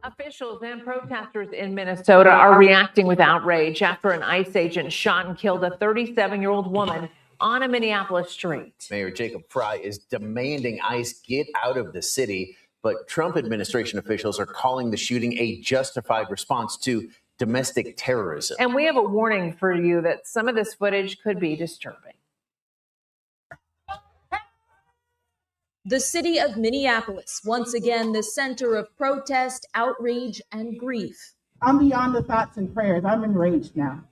Officials and protesters in Minnesota are reacting with outrage after an ICE agent shot and killed a 37-year-old woman on a Minneapolis street. Mayor Jacob Frey is demanding ICE get out of the city, but Trump administration officials are calling the shooting a justified response to domestic terrorism. And we have a warning for you that some of this footage could be disturbing. The city of Minneapolis, once again the center of protest, outrage, and grief. I'm beyond the thoughts and prayers. I'm enraged now.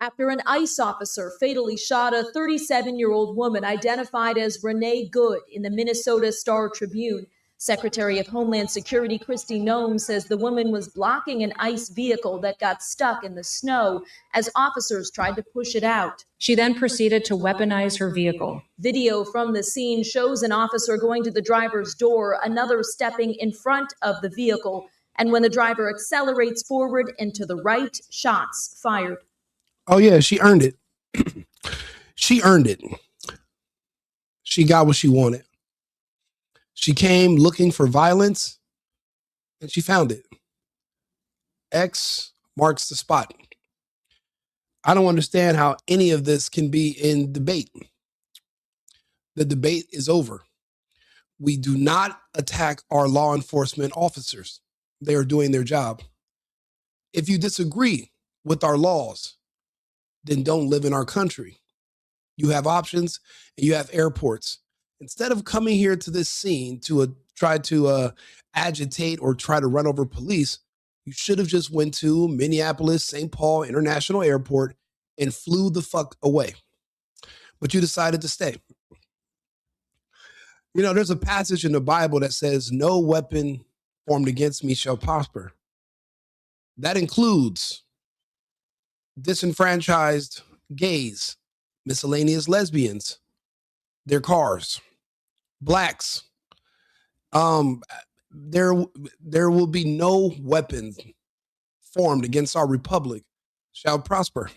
After an ICE officer fatally shot a 37-year-old woman identified as Renee Good in the Minnesota Star Tribune, Secretary of Homeland Security Kristi Noem says the woman was blocking an ICE vehicle that got stuck in the snow as officers tried to push it out. She then proceeded to weaponize her vehicle. Video from the scene shows an officer going to the driver's door, another stepping in front of the vehicle, and when the driver accelerates forward and to the right, shots fired. Oh yeah, she earned it. She earned it. She got what she wanted. She came looking for violence, and she found it. X marks the spot. I don't understand how any of this can be in debate. The debate is over. We do not attack our law enforcement officers. They are doing their job. If you disagree with our laws, then don't live in our country. You have options and you have airports. Instead of coming here to this scene to try to agitate or try to run over police, you should have just went to Minneapolis St. Paul International Airport and flew the fuck away. But you decided to stay. You know, there's a passage in the Bible that says, "No weapon formed against me shall prosper." That includes disenfranchised gays, miscellaneous lesbians, their cars, blacks. There will be no weapon formed against our republic shall prosper.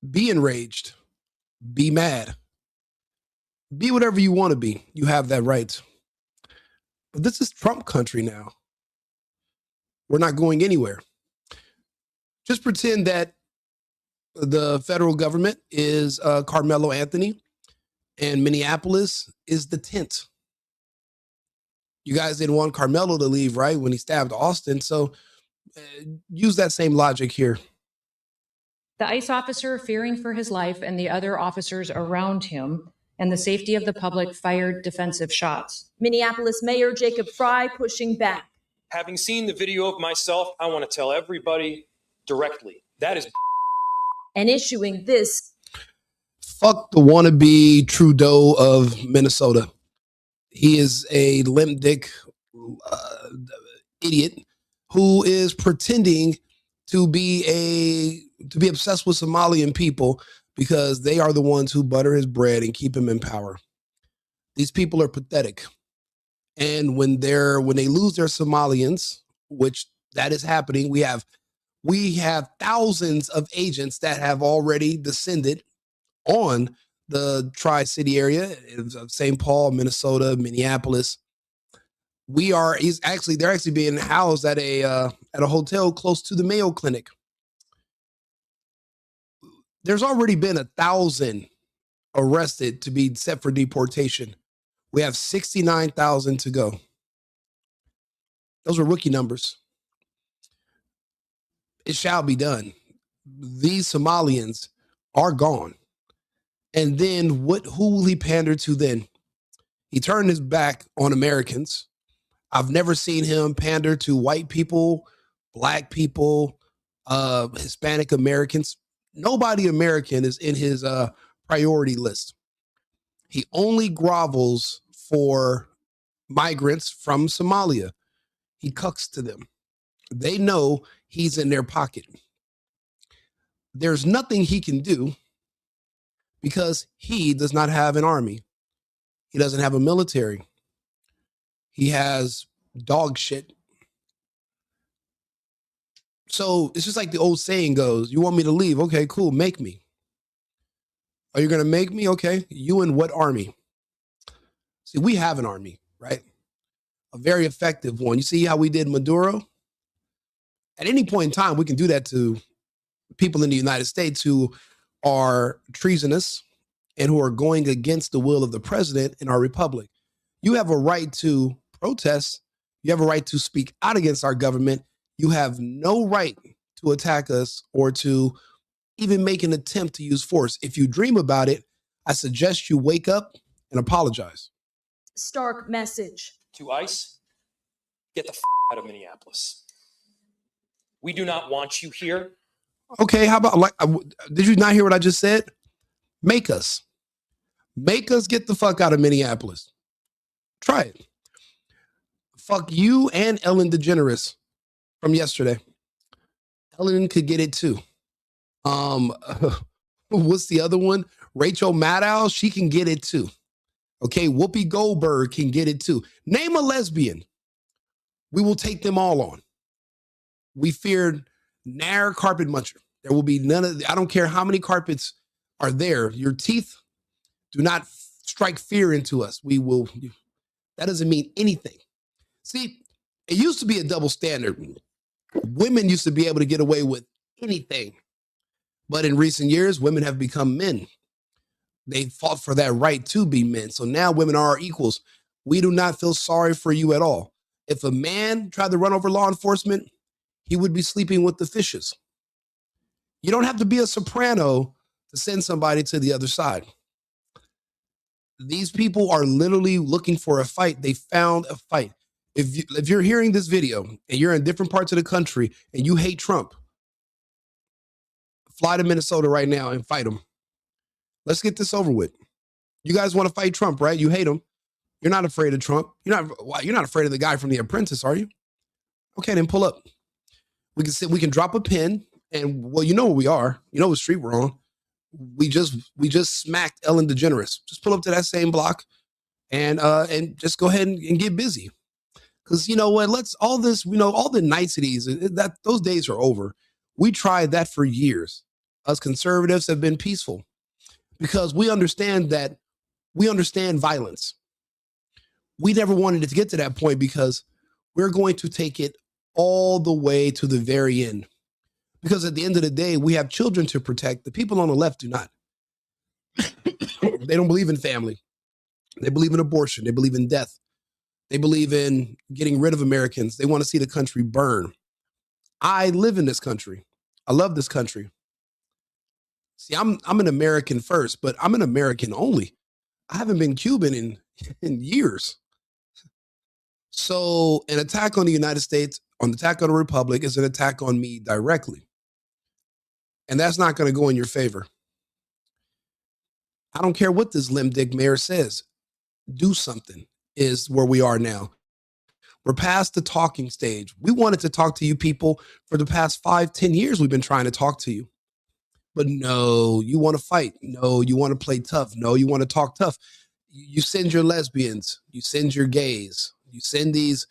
Be enraged. Be mad. Be whatever you want to be. You have that right. But this is Trump country now. We're not going anywhere. Just pretend that the federal government is Carmelo Anthony and Minneapolis is the tent. You guys didn't want Carmelo to leave, right, when he stabbed Austin. So use that same logic here. The ICE officer, fearing for his life and the other officers around him and the safety of the public, fired defensive shots. Minneapolis Mayor Jacob Frey pushing back. Having seen the video of myself, I want to tell everybody directly, that is and issuing this. Fuck the wannabe Trudeau of Minnesota. He is a limp dick idiot who is pretending to be obsessed with Somalian people because they are the ones who butter his bread and keep him in power. These people are pathetic. And when they lose their Somalians, which that is happening, we have thousands of agents that have already descended on the Tri-City area of St. Paul, Minnesota, Minneapolis. They're actually being housed at a hotel close to the Mayo Clinic. There's already been 1,000 arrested to be set for deportation. We have 69,000 to go. Those are rookie numbers. It shall be done. These Somalians are gone. And then who will he pander to then? He turned his back on Americans. I've never seen him pander to white people, black people, Hispanic Americans. Nobody American is in his priority list. He only grovels for migrants from Somalia. He cucks to them. They know he's in their pocket. There's nothing he can do because he does not have an army. He doesn't have a military. He has dog shit. So it's just like the old saying goes, you want me to leave? Okay, cool. Make me. Are you going to make me? Okay. You in what army? See, we have an army, right? a very effective one. You see how we did Maduro? At any point in time, we can do that to people in the United States who are treasonous and who are going against the will of the president in our republic. You have a right to protest. You have a right to speak out against our government. You have no right to attack us or to even make an attempt to use force. If you dream about it, I suggest you wake up and apologize. Stark message. To ICE, get the out of Minneapolis. We do not want you here. Okay, how about, like, did you not hear what I just said? Make us get the fuck out of Minneapolis. Try it. Fuck you and Ellen DeGeneres from yesterday. Ellen could get it too. What's the other one? Rachel Maddow, she can get it too. Okay, Whoopi Goldberg can get it too. Name a lesbian. We will take them all on. We feared Nair carpet muncher. There will be none of, I don't care how many carpets are there. Your teeth do not strike fear into us. We will, that doesn't mean anything. See, it used to be a double standard. Women used to be able to get away with anything. But in recent years, women have become men. They fought for that right to be men. So now women are our equals. We do not feel sorry for you at all. If a man tried to run over law enforcement, he would be sleeping with the fishes. You don't have to be a soprano to send somebody to the other side. These people are literally looking for a fight. They found a fight. If you're hearing this video and you're in different parts of the country and you hate Trump, fly to Minnesota right now and fight him. Let's get this over with. You guys want to fight Trump, right? You hate him. You're not afraid of Trump. You're not afraid of the guy from The Apprentice, are you? Okay, then pull up. We can drop a pin, and well, you know what we are. You know what street we're on. We just smacked Ellen DeGeneres. Just pull up to that same block and just go ahead and get busy. Because you know what? All the niceties, those days are over. We tried that for years. Us conservatives have been peaceful because we understand violence. We never wanted it to get to that point because we're going to take it all the way to the very end. Because at the end of the day, we have children to protect. The people on the left do not. They don't believe in family. They believe in abortion. They believe in death. They believe in getting rid of Americans. They want to see the country burn. I live in this country. I love this country. See, I'm an American first, but I'm an American only. I haven't been Cuban in years. So an attack on the United States, an attack on the Republic is an attack on me directly. And that's not going to go in your favor. I don't care what this limb dick mayor says. Do something is where we are now. We're past the talking stage. We wanted to talk to you people for the past 5-10 years. We've been trying to talk to you. But no, you want to fight. No, you want to play tough. No, you want to talk tough. You send your lesbians. You send your gays. You send these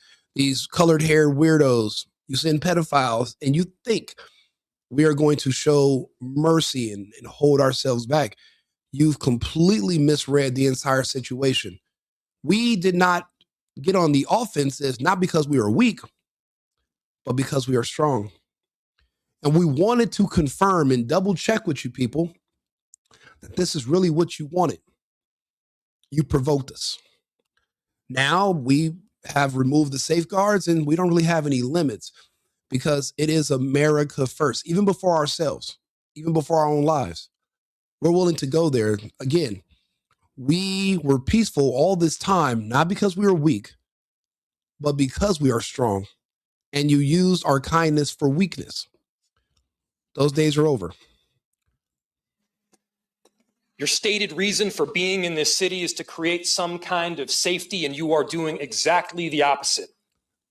colored haired weirdos. You send pedophiles. And you think we are going to show mercy and hold ourselves back. You've completely misread the entire situation. We did not get on the offensive, not because we are weak, but because we are strong. And we wanted to confirm and double check with you people that this is really what you wanted. You provoked us. Now we have removed the safeguards and we don't really have any limits because it is America first, even before ourselves, even before our own lives. We're willing to go there. Again, we were peaceful all this time, not because we were weak, but because we are strong. And you used our kindness for weakness. Those days are over. Your stated reason for being in this city is to create some kind of safety, and you are doing exactly the opposite.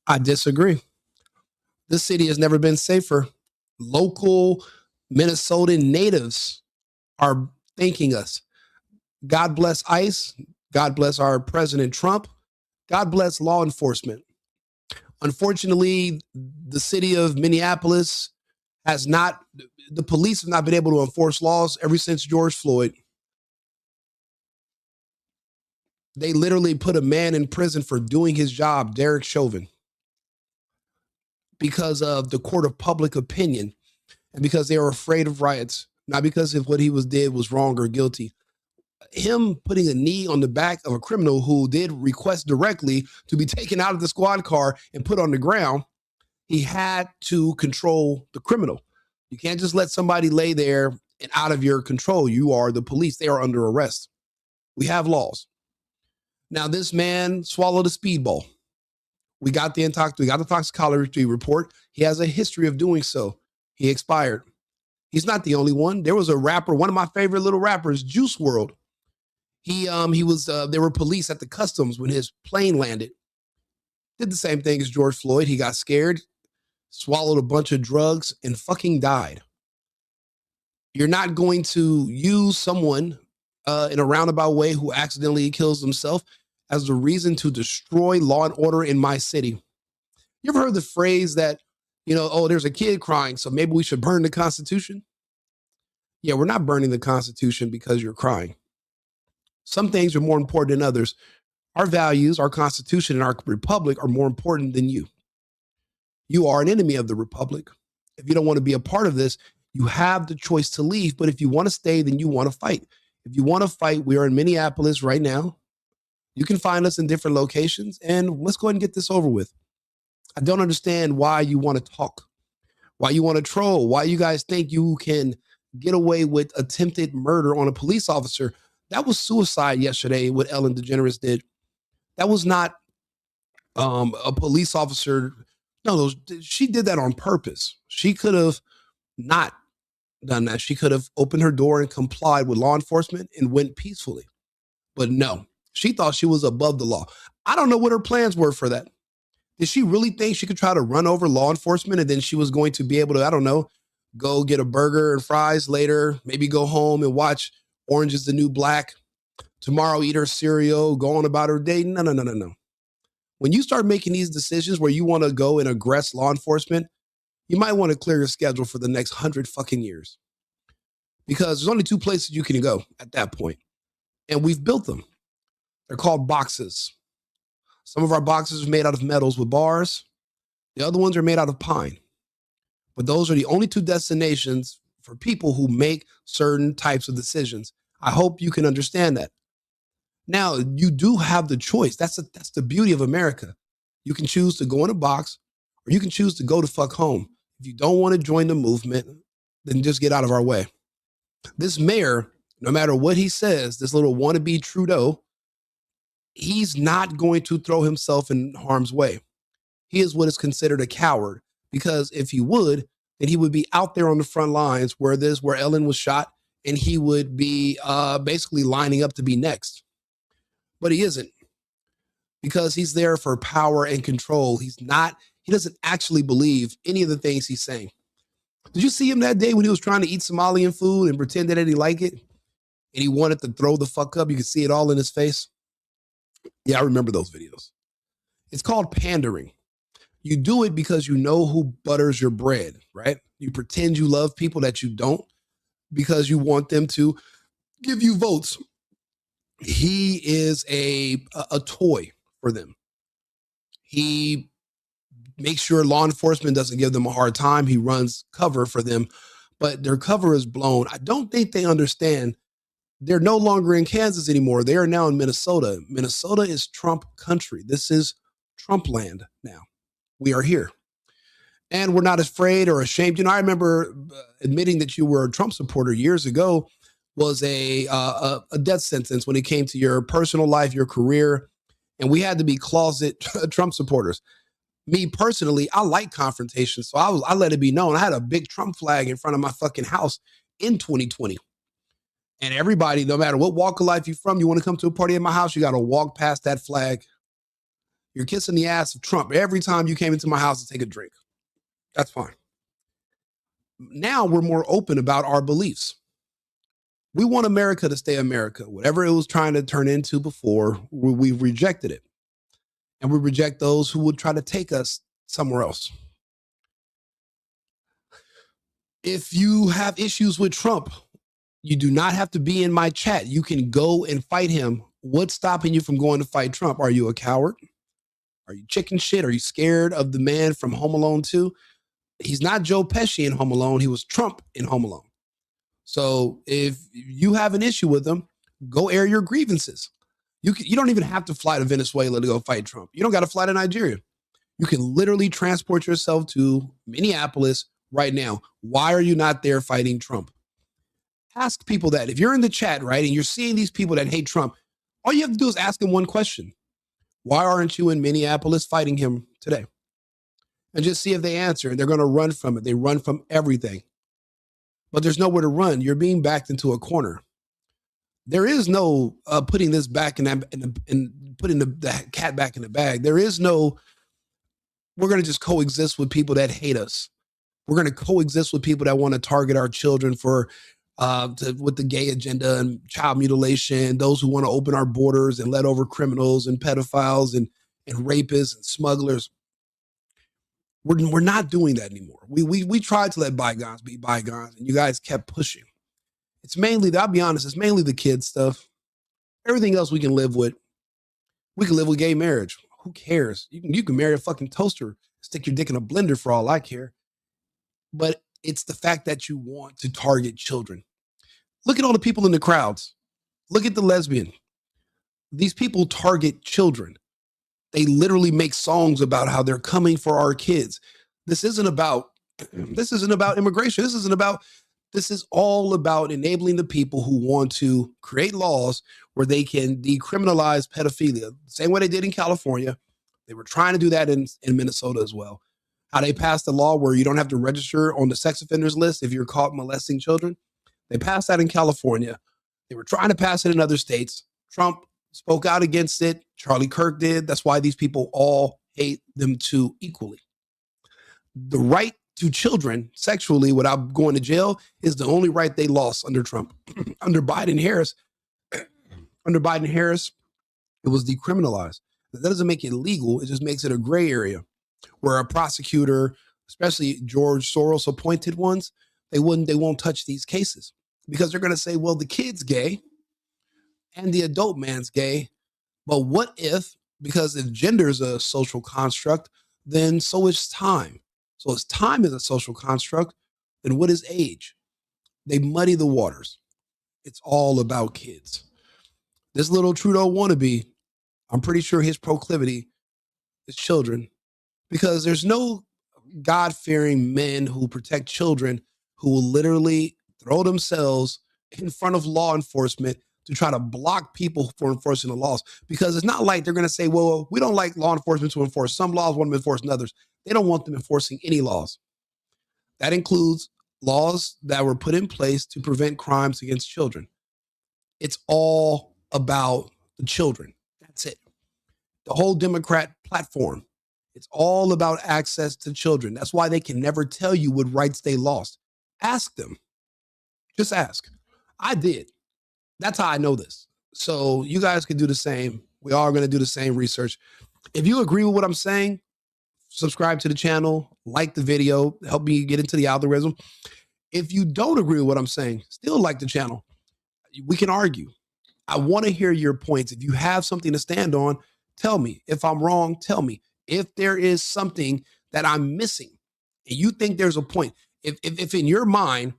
I disagree. This city has never been safer. Local Minnesotan natives are thanking us. God bless ICE. God bless our President Trump. God bless law enforcement. Unfortunately, the city of Minneapolis the police have not been able to enforce laws ever since George Floyd. They literally put a man in prison for doing his job, Derek Chauvin, because of the court of public opinion and because they were afraid of riots, not because of what he did was wrong or guilty. Him putting a knee on the back of a criminal who did request directly to be taken out of the squad car and put on the ground, he had to control the criminal. You can't just let somebody lay there and out of your control. You are the police. They are under arrest. We have laws. Now, this man swallowed a speedball. We got the toxicology report. He has a history of doing so. He expired. He's not the only one. There was a rapper, one of my favorite little rappers, Juice WRLD. There were police at the customs when his plane landed. Did the same thing as George Floyd. He got scared, swallowed a bunch of drugs, and fucking died. You're not going to use someone in a roundabout way who accidentally kills himself as the reason to destroy law and order in my city. You ever heard the phrase that, there's a kid crying, so maybe we should burn the Constitution? Yeah, we're not burning the Constitution because you're crying. Some things are more important than others. Our values, our Constitution, and our republic are more important than you. You are an enemy of the republic. If you don't want to be a part of this, you have the choice to leave. But if you want to stay, then you want to fight. If you want to fight, we are in Minneapolis right now. You can find us in different locations, and let's go ahead and get this over with. I don't understand why you want to talk, why you want to troll, why you guys think you can get away with attempted murder on a police officer. That was suicide yesterday, what Ellen DeGeneres did. That was not a police officer. No, she did that on purpose. She could have not done that. She could have opened her door and complied with law enforcement and went peacefully. But no, she thought she was above the law. I don't know what her plans were for that. Did she really think she could try to run over law enforcement and then she was going to be able to, go get a burger and fries later, maybe go home and watch Orange is the New Black, tomorrow eat her cereal, go on about her day? No. When you start making these decisions where you want to go and aggress law enforcement, you might want to clear your schedule for the next 100 fucking years. Because there's only two places you can go at that point. And we've built them. They're called boxes. Some of our boxes are made out of metals with bars. The other ones are made out of pine. But those are the only two destinations for people who make certain types of decisions. I hope you can understand that. Now, you do have the choice. That's the beauty of America. You can choose to go in a box or you can choose to go to fuck home. If you don't want to join the movement, then just get out of our way. This mayor, no matter what he says, this little wannabe Trudeau, he's not going to throw himself in harm's way. He is what is considered a coward, because if he would, then he would be out there on the front lines where Ellen was shot, and he would be basically lining up to be next. But he isn't, because he's there for power and control. He doesn't actually believe any of the things he's saying. Did you see him that day when he was trying to eat Somalian food and pretend that he didn't like it? And he wanted to throw the fuck up. You could see it all in his face. Yeah, I remember those videos. It's called pandering. You do it because you know who butters your bread, right? You pretend you love people that you don't because you want them to give you votes. He is a toy for them. He makes sure law enforcement doesn't give them a hard time. He runs cover for them, but their cover is blown. I don't think they understand. They're no longer in Kansas anymore. They are now in Minnesota. Minnesota is Trump country. This is Trump land now. We are here. And we're not afraid or ashamed. I remember admitting that you were a Trump supporter years ago was a death sentence when it came to your personal life, your career. And we had to be closet Trump supporters. Me personally, I like confrontation. So I let it be known. I had a big Trump flag in front of my fucking house in 2020. And everybody, no matter what walk of life you're from, you want to come to a party at my house, you got to walk past that flag. You're kissing the ass of Trump every time you came into my house to take a drink. That's fine. Now we're more open about our beliefs. We want America to stay America. Whatever it was trying to turn into before, we've rejected it. And we reject those who would try to take us somewhere else. If you have issues with Trump, you do not have to be in my chat. You can go and fight him What's stopping you from going to fight Trump? Are you a coward? Are you chicken shit? Are you scared of the man from Home Alone 2? He's not Joe Pesci in Home Alone. He was Trump in Home Alone. So if you have an issue with him, go air your grievances. You don't even have to fly to Venezuela to go fight Trump. You don't got to fly to Nigeria. You can literally transport yourself to Minneapolis right now. Why are you not there fighting Trump? Ask people that. If you're in the chat, right, and you're seeing these people that hate Trump, all you have to do is ask them one question. Why aren't you in Minneapolis fighting him today? And just see if they answer. And they're going to run from it. They run from everything. But there's nowhere to run. You're being backed into a corner. There is no putting this back and putting the cat back in the bag. There is no, we're going to just coexist with people that hate us. We're going to coexist with people that want to target our children for with the gay agenda and child mutilation, those who want to open our borders and let over criminals and pedophiles and rapists and smugglers. We're not doing that anymore. We tried to let bygones be bygones, and you guys kept pushing. It's mainly, I'll be honest, it's mainly the kids stuff. Everything else we can live with. We can live with gay marriage. Who cares? You can marry a fucking toaster, stick your dick in a blender for all I care. But it's the fact that you want to target children. Look at all the people in the crowds. Look at the lesbian. These people target children. They literally make songs about how they're coming for our kids. This isn't about immigration. This is all about enabling the people who want to create laws where they can decriminalize pedophilia. Same way they did in California. They were trying to do that in Minnesota as well. How they passed a law where you don't have to register on the sex offenders list if you're caught molesting children. They passed that in California. They were trying to pass it in other states. Trump spoke out against it. Charlie Kirk did. That's why these people all hate them too equally. The right to children sexually without going to jail is the only right they lost under Trump. Under Biden Harris, it was decriminalized. That doesn't make it legal. It just makes it a gray area where a prosecutor, especially George Soros appointed ones, they won't touch these cases because they're going to say, well, the kid's gay and the adult man's gay. But what if, because if gender is a social construct, then so is time. So as time is a social construct, then what is age? They muddy the waters. It's all about kids. This little Trudeau wannabe, I'm pretty sure his proclivity is children, because there's no God-fearing men who protect children who will literally throw themselves in front of law enforcement to try to block people from enforcing the laws. Because it's not like they're going to say, well, we don't like law enforcement to enforce some laws, want them enforced in others. They don't want them enforcing any laws. That includes laws that were put in place to prevent crimes against children. It's all about the children. That's it. The whole Democrat platform, it's all about access to children. That's why they can never tell you what rights they lost. Ask them. Just ask. I did. That's how I know this. So you guys can do the same. We are going to do the same research. If you agree with what I'm saying, subscribe to the channel, like the video, help me get into the algorithm. If you don't agree with what I'm saying, still like the channel. We can argue. I want to hear your points. If you have something to stand on, tell me. If I'm wrong, tell me. If there is something that I'm missing and you think there's a point, if in your mind,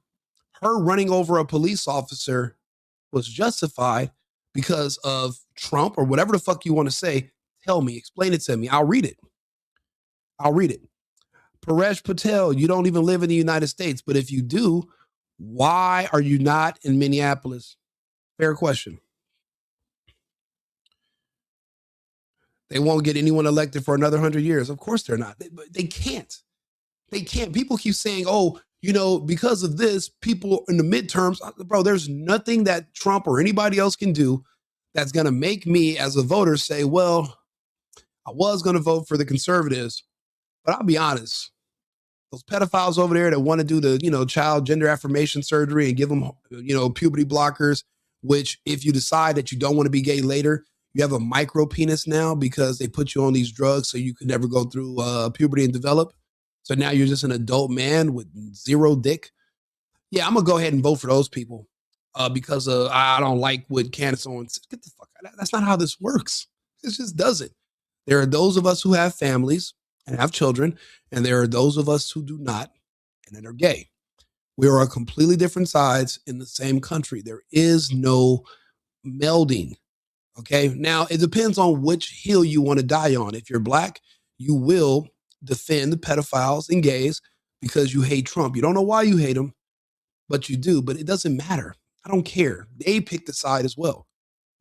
her running over a police officer was justified because of Trump or whatever the fuck you want to say, tell me, explain it to me. I'll read it. Paresh Patel, you don't even live in the United States, but if you do, why are you not in Minneapolis? Fair question. They won't get anyone elected for another 100 years. Of course they're not. They can't. They can't. People keep saying, oh, you know, because of this, people in the midterms, bro, there's nothing that Trump or anybody else can do that's going to make me as a voter say, well, I was going to vote for the conservatives, but I'll be honest. Those pedophiles over there that want to do the, you know, child gender affirmation surgery and give them, you know, puberty blockers, which if you decide that you don't want to be gay later, you have a micro penis now because they put you on these drugs so you could never go through puberty and develop. So now you're just an adult man with zero dick. Yeah, I'm going to go ahead and vote for those people because I don't like what Candace Owens. Get the fuck That's not how this works. It just doesn't. There are those of us who have families and have children, and there are those of us who do not and that are gay. We are on completely different sides in the same country. There is no melding. Okay. Now, it depends on which hill you want to die on. If you're black, you will defend the pedophiles and gays because you hate Trump. You don't know why you hate him, but you do. But it doesn't matter. I don't care. They picked a side as well.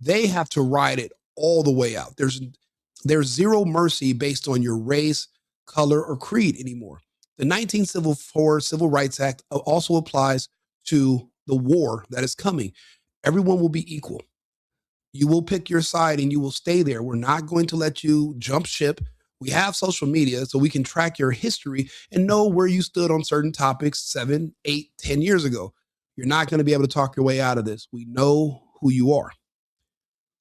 They have to ride it all the way out. There's zero mercy based on your race, color, or creed anymore. The 1974 Civil Rights Act also applies to the war that is coming. Everyone will be equal. You will pick your side and you will stay there. We're not going to let you jump ship. We have social media so we can track your history and know where you stood on certain topics 7, 8, 10 years ago. You're not going to be able to talk your way out of this. We know who you are.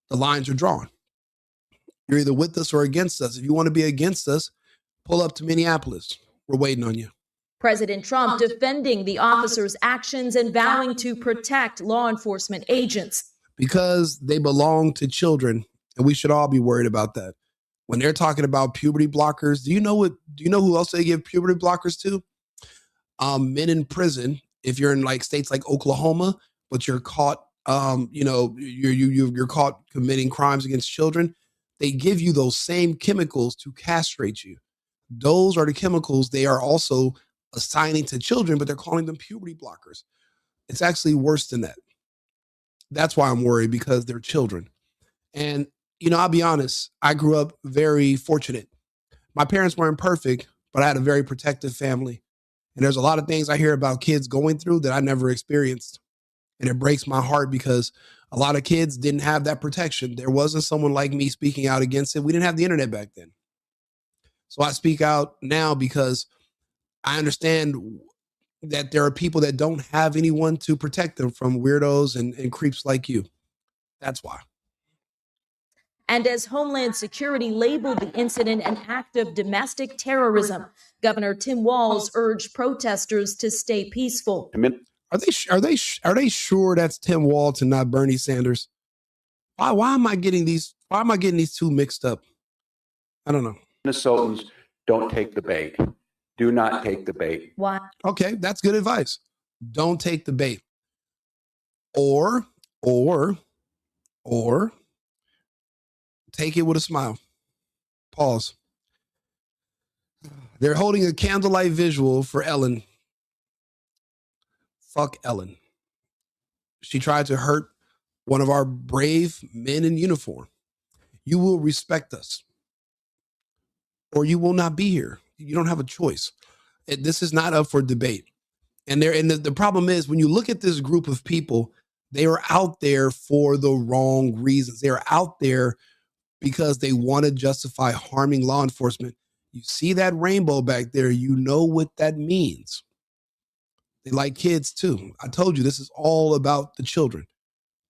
The lines are drawn. You're either with us or against us. If you want to be against us, pull up to Minneapolis. We're waiting on you. President Trump defending the officers' actions and vowing to protect law enforcement agents. Because they belong to children, and we should all be worried about that. When they're talking about puberty blockers, do you know who else they give puberty blockers to? Men in prison. If you're in like states like Oklahoma, but you're caught, you're caught committing crimes against children, they give you those same chemicals to castrate you. Those are the chemicals they are also assigning to children, but they're calling them puberty blockers. It's actually worse than that. That's why I'm worried, because they're children. And, I'll be honest, I grew up very fortunate. My parents weren't perfect, but I had a very protective family. And there's a lot of things I hear about kids going through that I never experienced. And it breaks my heart because a lot of kids didn't have that protection. There wasn't someone like me speaking out against it. We didn't have the internet back then. So I speak out now because I understand that there are people that don't have anyone to protect them from weirdos and creeps like you. That's why. And as Homeland Security labeled the incident an act of domestic terrorism, Governor Tim Walz urged protesters to stay peaceful. Are they sure that's Tim Walz and not Bernie Sanders? Why am I getting these two mixed up? I don't know. Minnesotans, don't take the bait. Do not take the bait. Why? Okay, that's good advice. Don't take the bait. Or take it with a smile. Pause. They're holding a candlelight visual for Ellen. Fuck Ellen. She tried to hurt one of our brave men in uniform. You will respect us, or you will not be here. You don't have a choice. This is not up for debate. And the problem is, when you look at this group of people, they are out there for the wrong reasons. They are out there because they want to justify harming law enforcement. You see that rainbow back there, you know what that means. They like kids too. I told you, this is all about the children,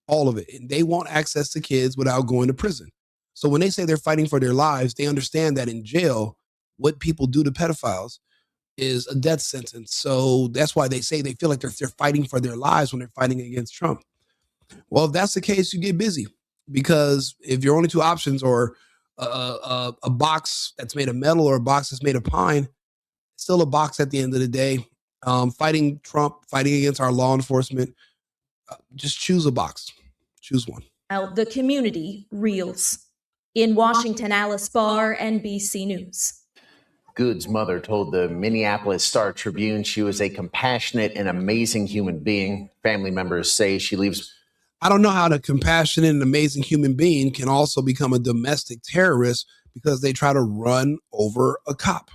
all of it. And they want access to kids without going to prison. So when they say they're fighting for their lives, they understand that in jail, what people do to pedophiles is a death sentence. So that's why they say they feel like they're fighting for their lives when they're fighting against Trump. Well, if that's the case, you get busy, because if your only two options are a box that's made of metal or a box that's made of pine, it's still a box at the end of the day. Fighting Trump, fighting against our law enforcement, just choose a box. Choose one. Now, the community reels. In Washington, Alice Barr, NBC News. Good's mother told the Minneapolis Star-Tribune she was a compassionate and amazing human being. Family members say she leaves. I don't know how the compassionate and amazing human being can also become a domestic terrorist because they try to run over a cop.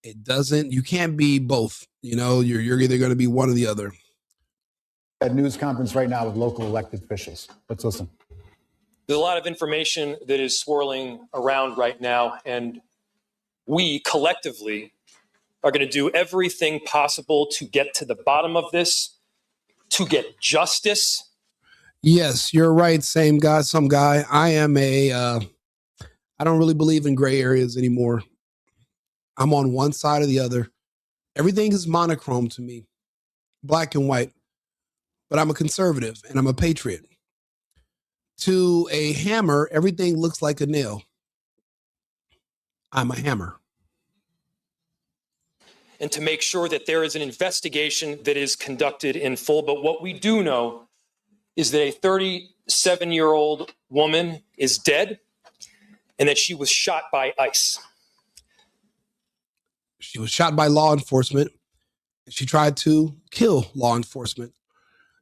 It doesn't, you can't be both. You're either going to be one or the other. At news conference right now with local elected officials. Let's listen. There's a lot of information that is swirling around right now, and we collectively are going to do everything possible to get to the bottom of this, to get justice. Yes, you're right. Some guy. I don't really believe in gray areas anymore. I'm on one side or the other. Everything is monochrome to me, black and white, but I'm a conservative and I'm a patriot. To a hammer, everything looks like a nail. I'm a hammer. And to make sure that there is an investigation that is conducted in full. But what we do know is that a 37-year-old woman is dead and that she was shot by ICE. She was shot by law enforcement. She tried to kill law enforcement.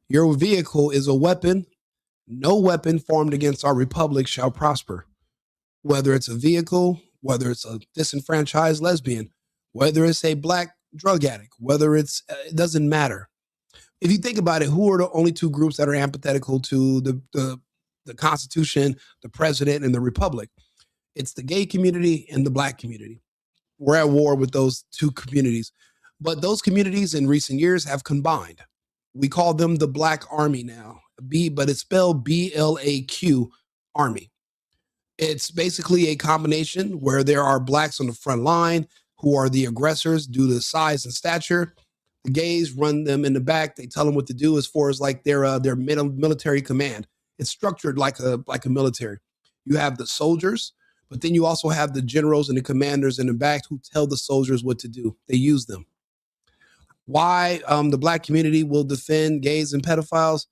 Your vehicle is a weapon. No weapon formed against our republic shall prosper. Whether it's a vehicle, whether it's a disenfranchised lesbian, whether it's a black drug addict, whether it doesn't matter. If you think about it, who are the only two groups that are antithetical to the Constitution, the president, and the republic? It's the gay community and the black community. We're at war with those two communities. But those communities in recent years have combined. We call them the Black Army now, but it's spelled BLAQ Army. It's basically a combination where there are blacks on the front line who are the aggressors due to size and stature. The gays run them in the back. They tell them what to do as far as like their military command. It's structured like a military. You have the soldiers, but then you also have the generals and the commanders in the back who tell the soldiers what to do. They use them. Why the black community will defend gays and pedophiles?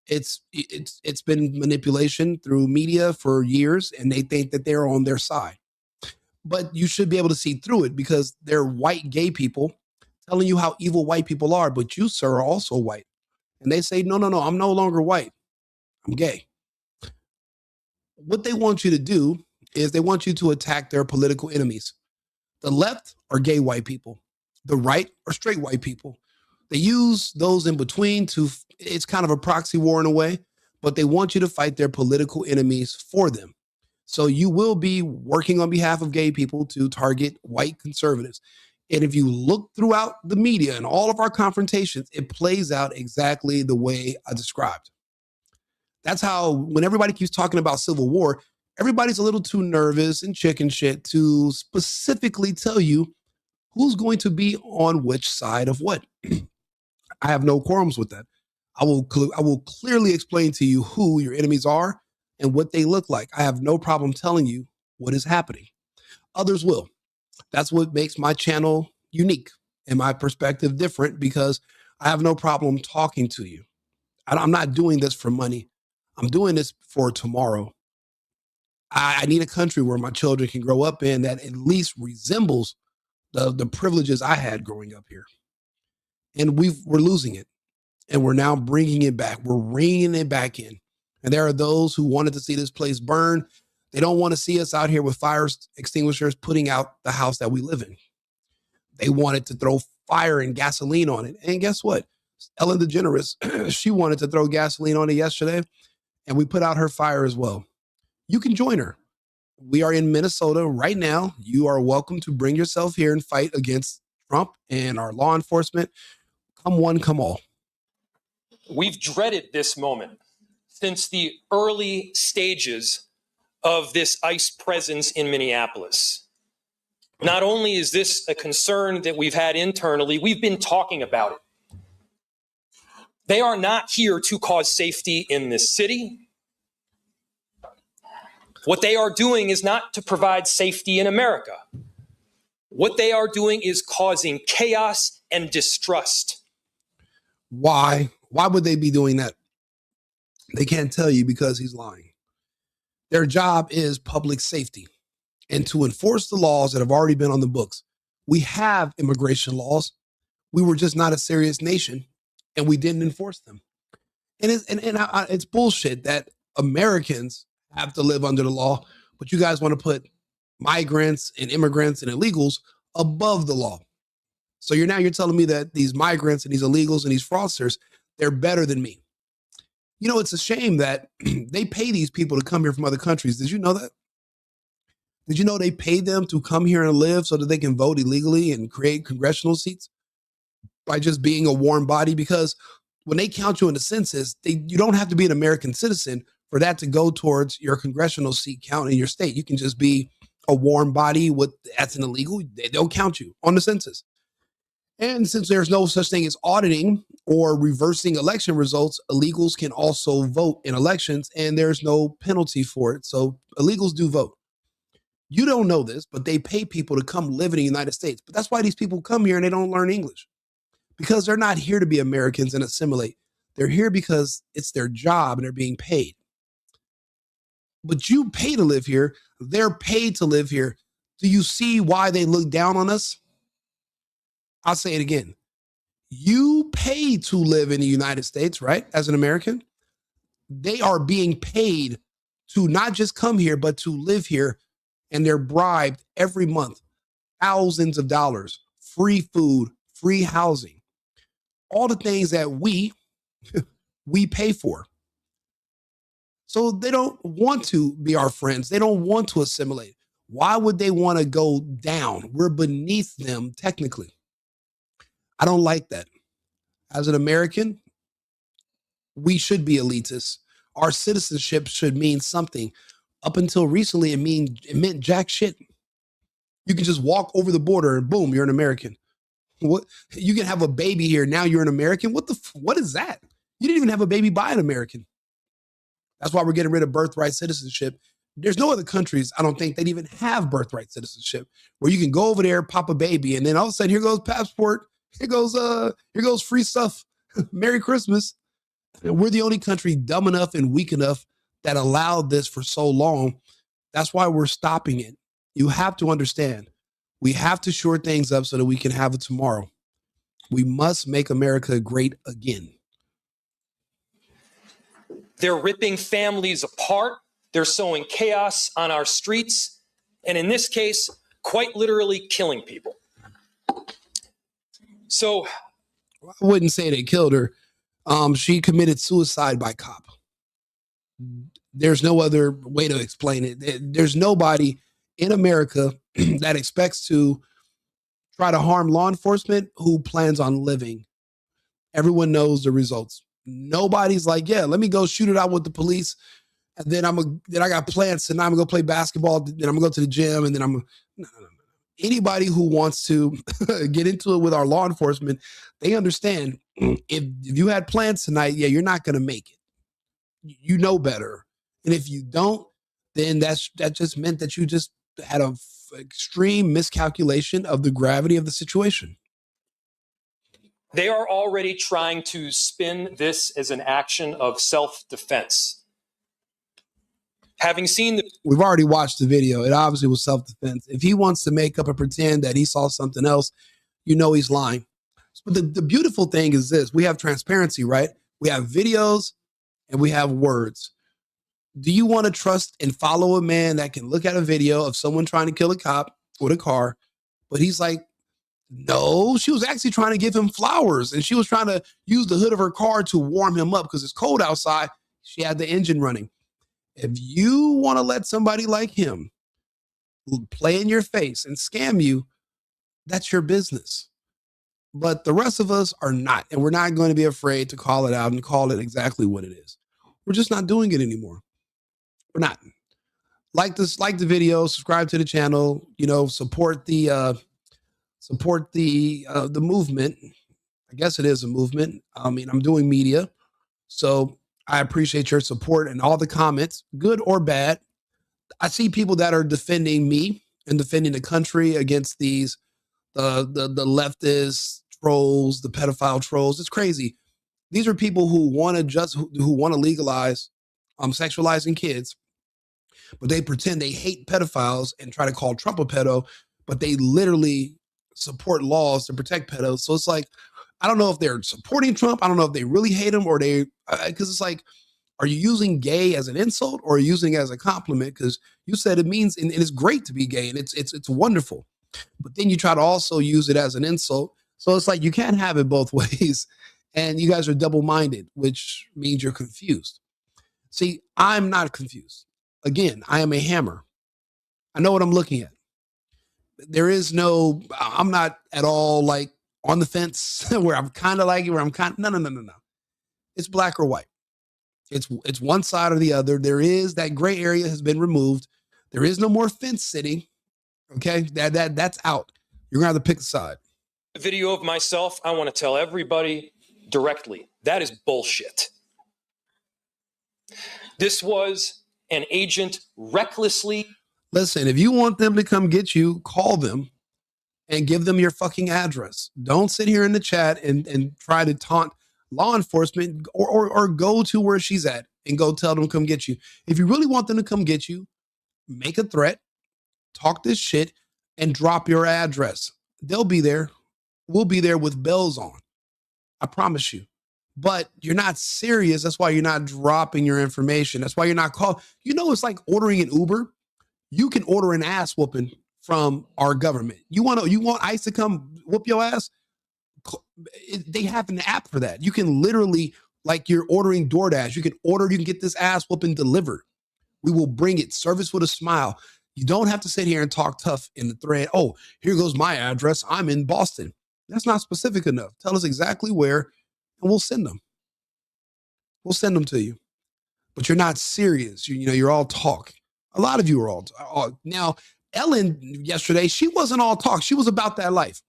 It's been manipulation through media for years, and they think that they're on their side. But you should be able to see through it because they're white gay people telling you how evil white people are. But you, sir, are also white. And they say, no, I'm no longer white. I'm gay. What they want you to do is they want you to attack their political enemies. The left are gay white people. The right are straight white people. They use those in between it's kind of a proxy war in a way, but they want you to fight their political enemies for them. So you will be working on behalf of gay people to target white conservatives. And if you look throughout the media and all of our confrontations, it plays out exactly the way I described. That's how, when everybody keeps talking about civil war, everybody's a little too nervous and chicken shit to specifically tell you who's going to be on which side of what. I have no qualms with that. I will clearly explain to you who your enemies are and what they look like. I have no problem telling you what is happening. Others will. That's what makes my channel unique and my perspective different, because I have no problem talking to you. I'm not doing this for money. I'm doing this for tomorrow. I need a country where my children can grow up in that at least resembles the privileges I had growing up here. And we're losing it. And we're now bringing it back. We're reining it back in. And there are those who wanted to see this place burn. They don't want to see us out here with fire extinguishers putting out the house that we live in. They wanted to throw fire and gasoline on it. And guess what? Ellen DeGeneres, she wanted to throw gasoline on it yesterday, and we put out her fire as well. You can join her. We are in Minnesota right now. You are welcome to bring yourself here and fight against Trump and our law enforcement. Come one, come all. We've dreaded this moment since the early stages of this ICE presence in Minneapolis. Not only is this a concern that we've had internally, we've been talking about it. They are not here to cause safety in this city. What they are doing is not to provide safety in America. What they are doing is causing chaos and distrust. Why? Why would they be doing that? They can't tell you because he's lying. Their job is public safety and to enforce the laws that have already been on the books. We have immigration laws. We were just not a serious nation, and we didn't enforce them. And it's bullshit that Americans have to live under the law, but you guys want to put migrants and immigrants and illegals above the law. So you're telling me that these migrants and these illegals and these fraudsters, they're better than me. You know, it's a shame that they pay these people to come here from other countries. Did you know that? Did you know they pay them to come here and live so that they can vote illegally and create congressional seats by just being a warm body? Because when they count you in the census, you don't have to be an American citizen for that to go towards your congressional seat count in your state. You can just be a warm body that's an illegal. They'll count you on the census. And since there's no such thing as auditing or reversing election results, illegals can also vote in elections and there's no penalty for it. So illegals do vote. You don't know this, but they pay people to come live in the United States. But that's why these people come here and they don't learn English, because they're not here to be Americans and assimilate. They're here because it's their job and they're being paid. But you pay to live here. They're paid to live here. Do you see why they look down on us? I'll say it again. You pay to live in the United States, right? As an American, they are being paid to not just come here, but to live here. And they're bribed every month, thousands of dollars, free food, free housing, all the things that we pay for. So they don't want to be our friends. They don't want to assimilate. Why would they want to go down? We're beneath them technically. I don't like that. As an American, we should be elitists. Our citizenship should mean something. Up until recently, it meant jack shit. You can just walk over the border and boom, you're an American. What? You can have a baby here. Now you're an American. What is that? You didn't even have a baby by an American. That's why we're getting rid of birthright citizenship. There's no other countries, I don't think, that even have birthright citizenship, where you can go over there, pop a baby, and then all of a sudden, here goes passport. Here goes free stuff. Merry Christmas. And we're the only country dumb enough and weak enough that allowed this for so long. That's why we're stopping it. You have to understand, we have to shore things up so that we can have it tomorrow. We must make America great again. They're ripping families apart. They're sowing chaos on our streets. And in this case, quite literally killing people. So I wouldn't say they killed her. She committed suicide by cop. There's no other way to explain it. There's nobody in America that expects to try to harm law enforcement who plans on living. Everyone knows the results. Nobody's like, yeah, let me go shoot it out with the police. And then I got plans and I'm gonna go play basketball. Then I'm gonna go to the gym and then no. Anybody who wants to get into it with our law enforcement, they understand if you had plans tonight, yeah, you're not going to make it. You know better. And if you don't, then that just meant that you just had an extreme miscalculation of the gravity of the situation. they are already trying to spin this as an action of self-defense. Having seen the... We've already watched the video. It obviously was self-defense. If he wants to make up and pretend that he saw something else, you know he's lying. But the beautiful thing is this. We have transparency, right? We have videos and we have words. Do you want to trust and follow a man that can look at a video of someone trying to kill a cop with a car, but he's like, no, she was actually trying to give him flowers and she was trying to use the hood of her car to warm him up because it's cold outside. She had the engine running. If you want to let somebody like him play in your face and scam you, that's your business. But the rest of us are not, and we're not going to be afraid to call it out and call it exactly what it is. We're just not doing it anymore. We're not. Like the video, subscribe to the channel, support the movement. I guess it is a movement. I mean, I'm doing media, so I appreciate your support and all the comments, good or bad. I see people that are defending me and defending the country against these the leftist trolls, the pedophile trolls. It's crazy. These are people who want to legalize sexualizing kids, but they pretend they hate pedophiles and try to call Trump a pedo, but they literally support laws to protect pedos. So it's like, I don't know if they're supporting Trump. I don't know if they really hate him or because it's like, are you using gay as an insult or using it as a compliment? Because you said it means, and it's great to be gay and it's wonderful. But then you try to also use it as an insult. So it's like, you can't have it both ways. And you guys are double-minded, which means you're confused. See, I'm not confused. Again, I am a hammer. I know what I'm looking at. I'm not at all like on the fence where I'm kind of like it, where I'm kind of, no. It's black or white. It's one side or the other. There is that gray area has been removed. There is no more fence sitting. Okay. That's out. You're gonna have to pick a side. video of myself, I want to tell everybody directly, that is bullshit. This was an agent recklessly. Listen, if you want them to come get you, call them and give them your fucking address. Don't sit here in the chat and try to taunt law enforcement or go to where she's at and go tell them to come get you. If you really want them to come get you, make a threat, talk this shit, and drop your address. They'll be there. We'll be there with bells on. I promise you. But you're not serious. That's why you're not dropping your information. That's why you're not calling. You know, it's like ordering an Uber. You can order an ass whooping from our government. You want ICE to come whoop your ass? They have an app for that. You can literally, like you're ordering DoorDash, you can get this ass whooping delivered. We will bring it. Service with a smile. You don't have to sit here and talk tough in the thread. Oh, here goes my address. I'm in Boston. That's not specific enough. Tell us exactly where, and we'll send them. We'll send them to you. But you're not serious. You're all talk. A lot of you are all now. Ellen yesterday, she wasn't all talk. She was about that life.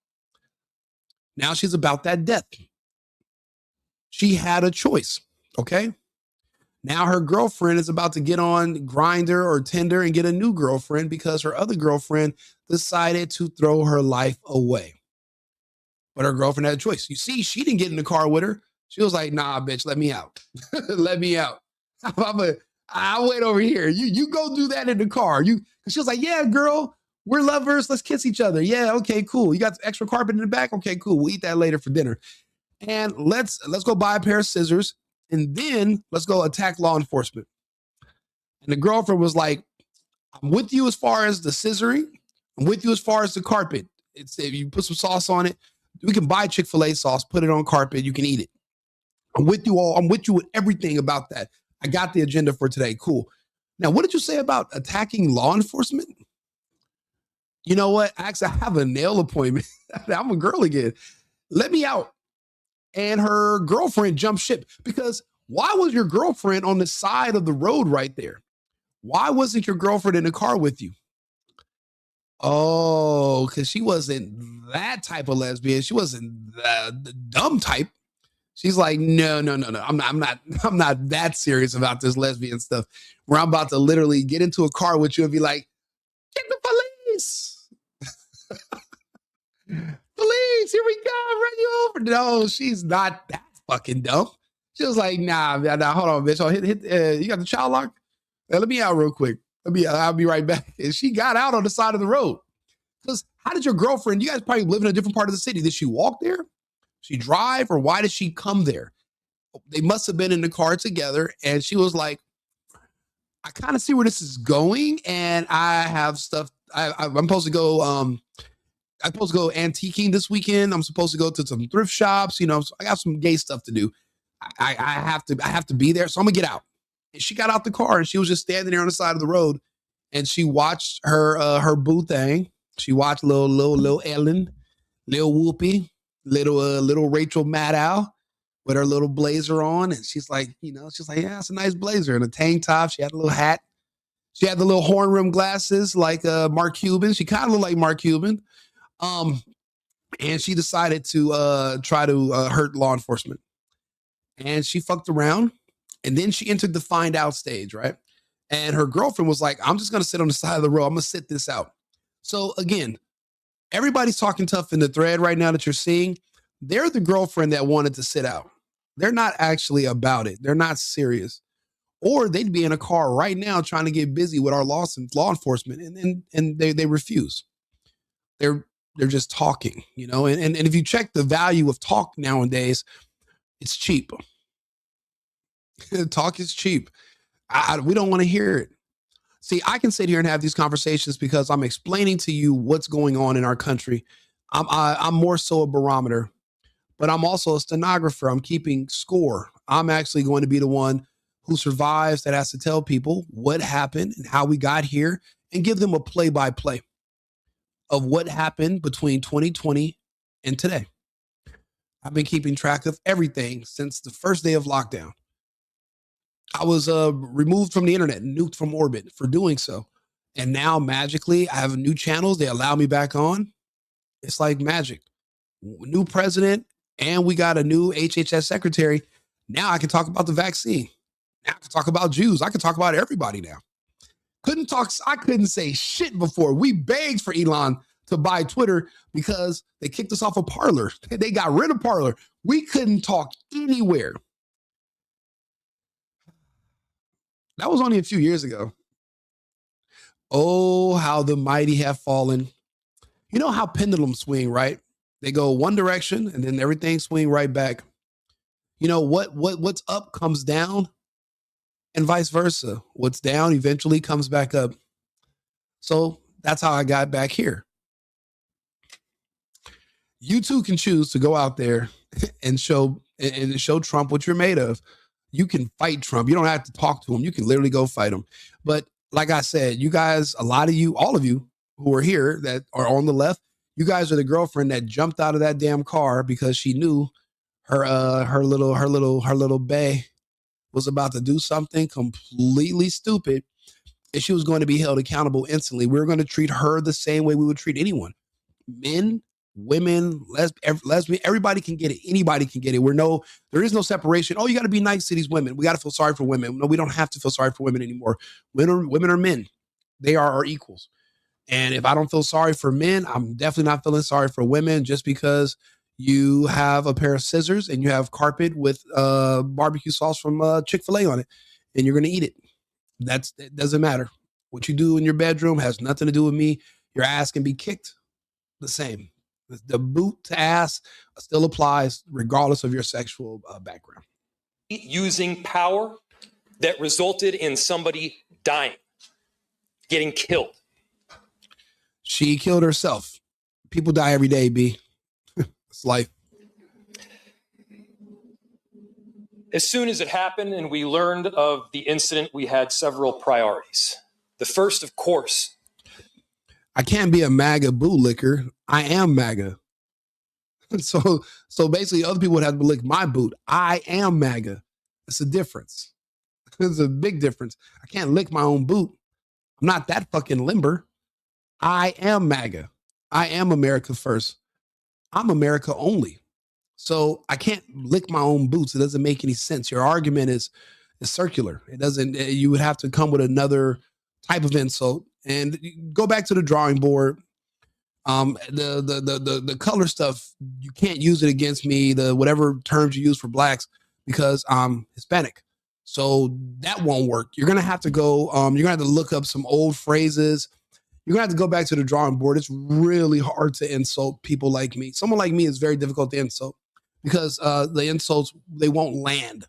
Now she's about that death. She had a choice. Okay. Now her girlfriend is about to get on Grindr or Tinder and get a new girlfriend because her other girlfriend decided to throw her life away. But her girlfriend had a choice. You see, she didn't get in the car with her. She was like, nah, bitch, let me out. Let me out. I'll wait over here. You go do that in the car. She was like, yeah, girl, we're lovers. Let's kiss each other. Yeah, okay, cool. You got extra carpet in the back? Okay, cool. We'll eat that later for dinner. And let's go buy a pair of scissors. And then let's go attack law enforcement. And the girlfriend was like, I'm with you as far as the scissoring. I'm with you as far as the carpet. If you put some sauce on it, we can buy Chick-fil-A sauce, put it on carpet. You can eat it. I'm with you all. I'm with you with everything about that. I got the agenda for today. Cool. Now, what did you say about attacking law enforcement? You know what? Actually, I have a nail appointment. I'm a girl again. Let me out. And her girlfriend jumped ship because why was your girlfriend on the side of the road right there? Why wasn't your girlfriend in the car with you? Oh, because she wasn't that type of lesbian. She wasn't the dumb type. She's like, no. I'm not that serious about this lesbian stuff where I'm about to literally get into a car with you and be like, get the police. Police, here we go, run you over. No, she's not that fucking dumb. She was like, nah, hold on, bitch. You got the child lock? Let me out real quick. I'll be right back. And she got out on the side of the road. Because how did your girlfriend, you guys probably live in a different part of the city. Did she walk there? She drive? Or why did she come there? They must have been in the car together. And she was like, I kind of see where this is going. And I have stuff. I'm supposed to go, I'm supposed to go antiquing this weekend. I'm supposed to go to some thrift shops. I got some gay stuff to do. I have to be there. So I'm gonna get out. And she got out the car and she was just standing there on the side of the road. And she watched her boo thing. She watched little Ellen, little Whoopi, little Rachel Maddow with her little blazer on. And she's like, yeah, it's a nice blazer and a tank top. She had a little hat. She had the little horn rim glasses like Mark Cuban. She kind of looked like Mark Cuban. And she decided to try to hurt law enforcement. And she fucked around. And then she entered the find out stage, right? And her girlfriend was like, I'm just going to sit on the side of the road. I'm going to sit this out. So again, everybody's talking tough in the thread right now that you're seeing. They're the girlfriend that wanted to sit out. They're not actually about it. They're not serious. Or they'd be in a car right now trying to get busy with our law enforcement. And they refuse. They're just talking, and if you check the value of talk nowadays, it's cheap. Talk is cheap. We don't want to hear it. See, I can sit here and have these conversations because I'm explaining to you what's going on in our country. I'm more so a barometer, but I'm also a stenographer. I'm keeping score. I'm actually going to be the one who survives that has to tell people what happened and how we got here and give them a play-by-play of what happened between 2020 and today. I've been keeping track of everything since the first day of lockdown. I was removed from the internet, nuked from orbit for doing so. And now magically I have new channels. They allow me back on. It's like magic. new president, and we got a new HHS secretary. Now I can talk about the vaccine. Now I can talk about Jews. I can talk about everybody now. I couldn't say shit before. We begged for Elon to buy Twitter because they kicked us off of Parler. They got rid of Parler. We couldn't talk anywhere. That was only a few years ago. Oh, how the mighty have fallen. You know how pendulums swing, right? They go one direction and then everything swing right back. You know what's up comes down and vice versa. What's down eventually comes back up. So that's how I got back here. You too can choose to go out there and show Trump what you're made of. You can fight Trump. You don't have to talk to him. You can literally go fight him. But like I said, you guys, a lot of you, all of you who are here that are on the left, you guys are the girlfriend that jumped out of that damn car because she knew her little bae was about to do something completely stupid, and she was going to be held accountable instantly. We were going to treat her the same way we would treat anyone. Men, women, lesbian, everybody can get it. Anybody can get it. There is no separation. Oh, you got to be nice to these women. We got to feel sorry for women. No, we don't have to feel sorry for women anymore. Women are men. They are our equals. And if I don't feel sorry for men, I'm definitely not feeling sorry for women just because you have a pair of scissors and you have carpet with barbecue sauce from Chick-fil-A on it, and you're going to eat it. It doesn't matter. What you do in your bedroom has nothing to do with me. Your ass can be kicked the same. The boot to ass still applies regardless of your sexual background. Using power that resulted in somebody dying, getting killed. She killed herself. People die every day, B. It's life. As soon as it happened and we learned of the incident, we had several priorities. The first, of course, I can't be a MAGA bootlicker. I am MAGA. So basically other people would have to lick my boot. I am MAGA. It's a difference. It's a big difference. I can't lick my own boot. I'm not that fucking limber. I am MAGA. I am America first. I'm America only. So I can't lick my own boots. It doesn't make any sense. Your argument is circular. It doesn't, you would have to come with another type of insult and go back to the drawing board. The color stuff, you can't use it against me, whatever terms you use for blacks, because I'm Hispanic. So that won't work. You're going to have to go, you're going to have to look up some old phrases. You're going to have to go back to the drawing board. It's really hard to insult people like me. Someone like me is very difficult to insult because the insults, they won't land.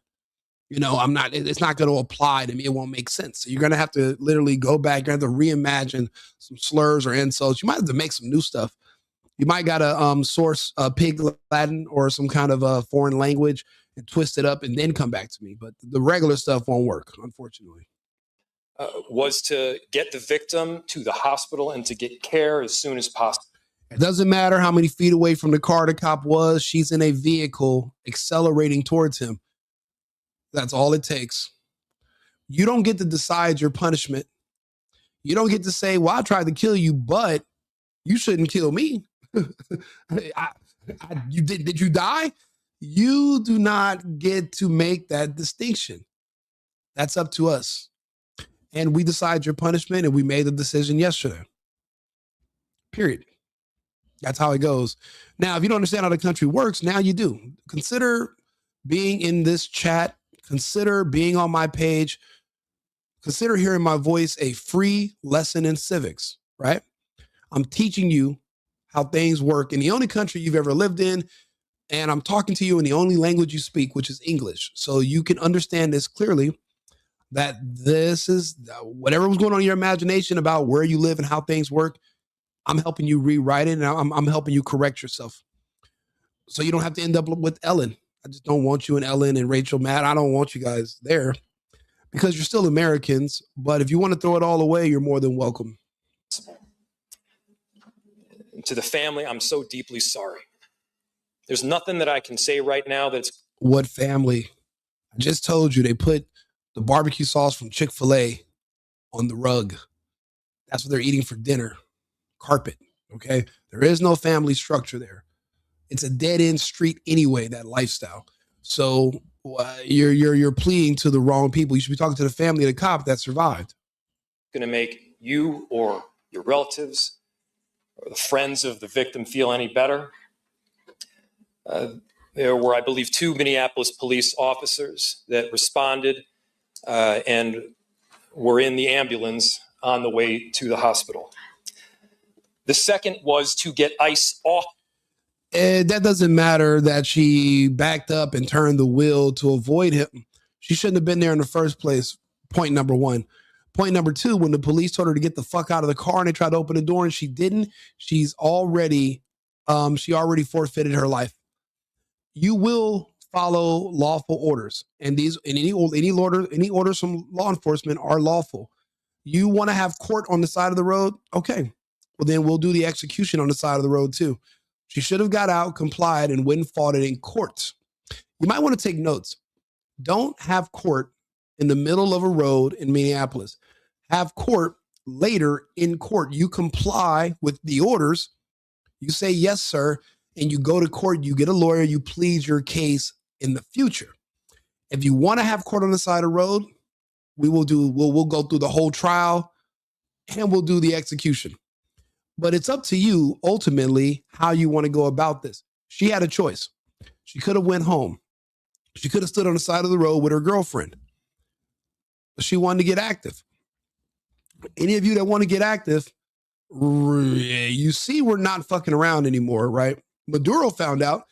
You know, it's not going to apply to me. It won't make sense. So you're going to have to literally go back. You're going to have to reimagine some slurs or insults. You might have to make some new stuff. You might got to source pig Latin or some kind of foreign language and twist it up and then come back to me. But the regular stuff won't work, unfortunately. Was to get the victim to the hospital and to get care as soon as possible. It doesn't matter how many feet away from the car the cop was. She's in a vehicle accelerating towards him. That's all it takes. You don't get to decide your punishment. You don't get to say, well, I tried to kill you, but you shouldn't kill me. Did you die? You do not get to make that distinction. That's up to us. And we decide your punishment, and we made the decision yesterday. Period. That's how it goes. Now, if you don't understand how the country works, now you do. Consider being in this chat. Consider being on my page. Consider hearing my voice, a free lesson in civics, right? I'm teaching you how things work in the only country you've ever lived in, and I'm talking to you in the only language you speak, which is English. So you can understand this clearly, that this is whatever was going on in your imagination about where you live and how things work. I'm helping you rewrite it, and I'm helping you correct yourself. So you don't have to end up with Ellen. I just don't want you and Ellen and Rachel mad. I don't want you guys there because you're still Americans. But if you want to throw it all away, you're more than welcome. To the family, I'm so deeply sorry. There's nothing that I can say right now that's... What family? I just told you they put the barbecue sauce from Chick-fil-A on the rug. That's what they're eating for dinner. Carpet, okay? There is no family structure there. It's a dead end street anyway, that lifestyle. So you're pleading to the wrong people. You should be talking to the family of the cop that survived. Going to make you or your relatives or the friends of the victim feel any better. There were, I believe, 2 Minneapolis police officers that responded and were in the ambulance on the way to the hospital. The second was to get ICE off. That doesn't matter that she backed up and turned the wheel to avoid him. She shouldn't have been there in the first place. Point number 1. Point number 2, when the police told her to get the fuck out of the car and they tried to open the door and she didn't, she already forfeited her life. You will follow lawful orders, and any orders from law enforcement are lawful. You want to have court on the side of the road? Okay. Well, then we'll do the execution on the side of the road too. She should have got out, complied, and went and fought it in court. You might want to take notes. Don't have court in the middle of a road in Minneapolis. Have court later in court. You comply with the orders. You say, yes, sir. And you go to court, you get a lawyer, you plead your case in the future. If you want to have court on the side of the road, we'll go through the whole trial and we'll do the execution. But it's up to you ultimately how you want to go about this. She had a choice. She could have went home. She could have stood on the side of the road with her girlfriend. But she wanted to get active. Any of you that want to get active, you see we're not fucking around anymore, right? Maduro found out.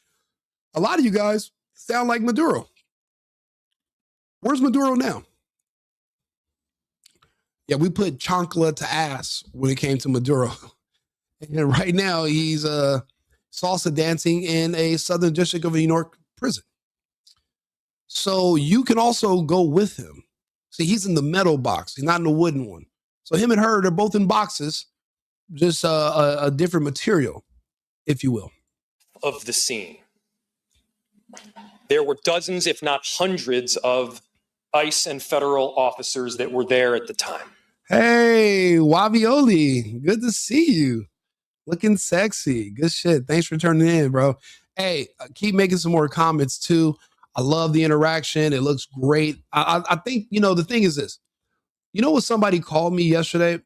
A lot of you guys sound like Maduro. Where's Maduro now? Yeah, we put chancla to ass when it came to Maduro. And right now he's salsa dancing in a Southern District of New York prison. So you can also go with him. See, he's in the metal box. He's not in the wooden one. So him and her, they're both in boxes, just a different material, if you will. Of the scene. There were dozens, if not hundreds, of ICE and federal officers that were there at the time. Hey, Wavioli, good to see you. Looking sexy. Good shit. Thanks for turning in, bro. Hey, keep making some more comments too. I love the interaction. It looks great. I think, the thing is this. You know what somebody called me yesterday?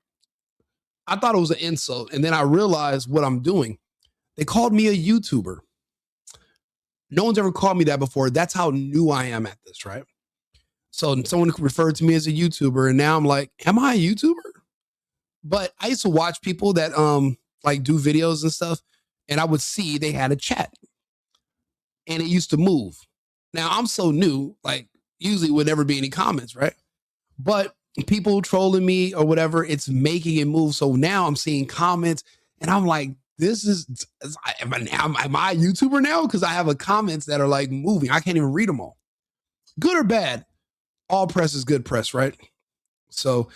I thought it was an insult, and then I realized what I'm doing. They called me a YouTuber. No one's ever called me that before. That's how new I am at this, right? So someone referred to me as a YouTuber, and now I'm like, am I a YouTuber? But I used to watch people that do videos and stuff, and I would see they had a chat, and it used to move. Now I'm so new, like usually would never be any comments, right? But people trolling me or whatever, it's making it move. So now I'm seeing comments, and I'm like, am I a YouTuber now? Because I have comments that are like moving. I can't even read them all. Good or bad, all press is good press, right? So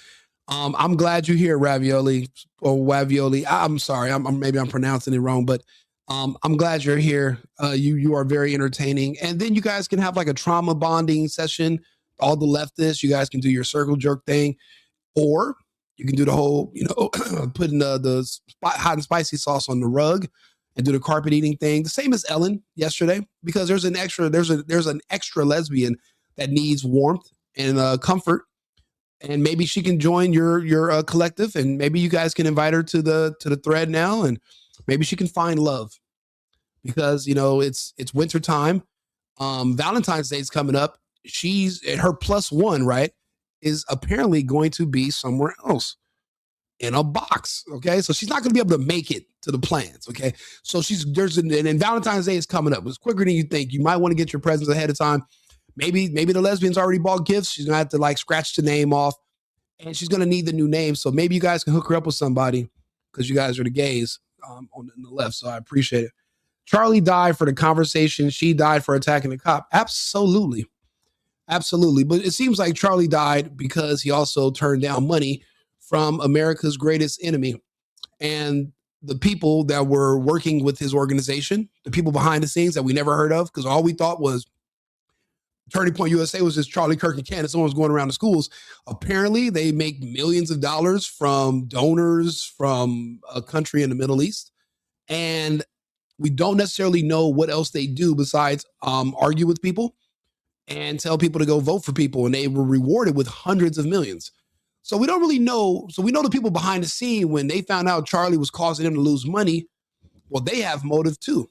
I'm glad you're here, Ravioli or Wavioli. I'm sorry, maybe I'm pronouncing it wrong, but I'm glad you're here. You are very entertaining. And then you guys can have like a trauma bonding session. All the leftists, you guys can do your circle jerk thing, or you can do the whole, putting the hot and spicy sauce on the rug and do the carpet eating thing. The same as Ellen yesterday, because there's an extra lesbian that needs warmth and comfort, and maybe she can join your collective, and maybe you guys can invite her to the thread now, and maybe she can find love, because it's winter time. Valentine's Day is coming up. Her +1, right, is apparently going to be somewhere else in a box. Okay. So she's not going to be able to make it to the plans. Okay. So and Valentine's Day is coming up. It's quicker than you think. You might want to get your presents ahead of time. Maybe the lesbians already bought gifts. She's going to have to scratch the name off, and she's going to need the new name. So maybe you guys can hook her up with somebody, because you guys are the gays on the left. So I appreciate it. Charlie died for the conversation. She died for attacking the cop. Absolutely. Absolutely. But it seems like Charlie died because he also turned down money from America's greatest enemy. And the people that were working with his organization, the people behind the scenes that we never heard of, because all we thought was Turning Point USA was just Charlie Kirk and Candace. Someone was going around the schools. Apparently, they make millions of dollars from donors from a country in the Middle East. And We don't necessarily know what else they do besides argue with people and tell people to go vote for people, and they were rewarded with hundreds of millions. So we don't really know. So we know the people behind the scene, when they found out Charlie was causing them to lose money, well, they have motive too.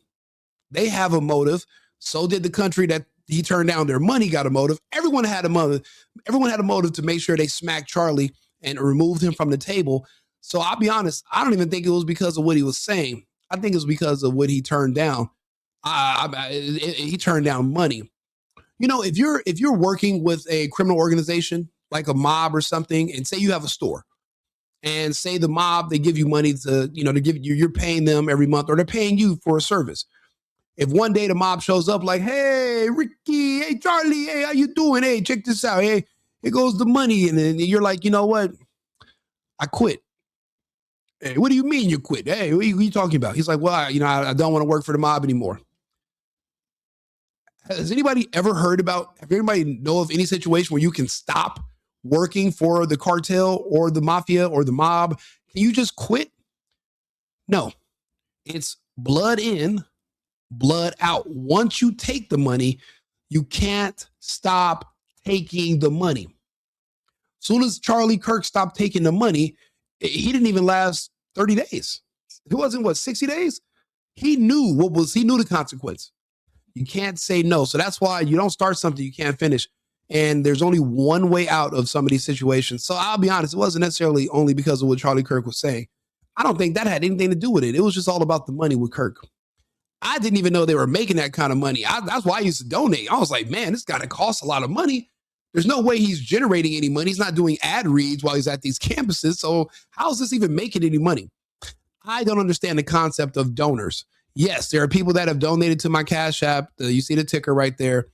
They have a motive. So did the country that he turned down their money got a motive. Everyone had a motive. Everyone had a motive to make sure they smacked Charlie and removed him from the table. So I'll be honest, I don't even think it was because of what he was saying. I think it was because of what he turned down. He turned down money. You know, if you're working with a criminal organization like a mob or something, and say you have a store, and say the mob, they give you money to, to give you, you're paying them every month, or they're paying you for a service. If one day the mob shows up like, hey, Ricky, hey, Charlie, hey, how you doing? Hey, check this out. Hey, here goes the money. And then you're like, you know what? I quit. Hey, what do you mean you quit? Hey, what are you talking about? He's like, well, I don't want to work for the mob anymore. Has anybody ever heard about, have anybody know of any situation where you can stop working for the cartel or the mafia or the mob? Can you just quit? No, it's blood in, blood out. Once you take the money, you can't stop taking the money. As soon as Charlie Kirk stopped taking the money, he didn't even last 30 days. It wasn't 60 days? He knew the consequence. You can't say no. So that's why you don't start something you can't finish. And there's only one way out of some of these situations. So I'll be honest, it wasn't necessarily only because of what Charlie Kirk was saying. I don't think that had anything to do with it. It was just all about the money with Kirk. I didn't even know they were making that kind of money. That's why I used to donate. I was like, man, this got to cost a lot of money. There's no way he's generating any money. He's not doing ad reads while he's at these campuses. So how is this even making any money? I don't understand the concept of donors. Yes, there are people that have donated to my Cash App. You see the ticker right there.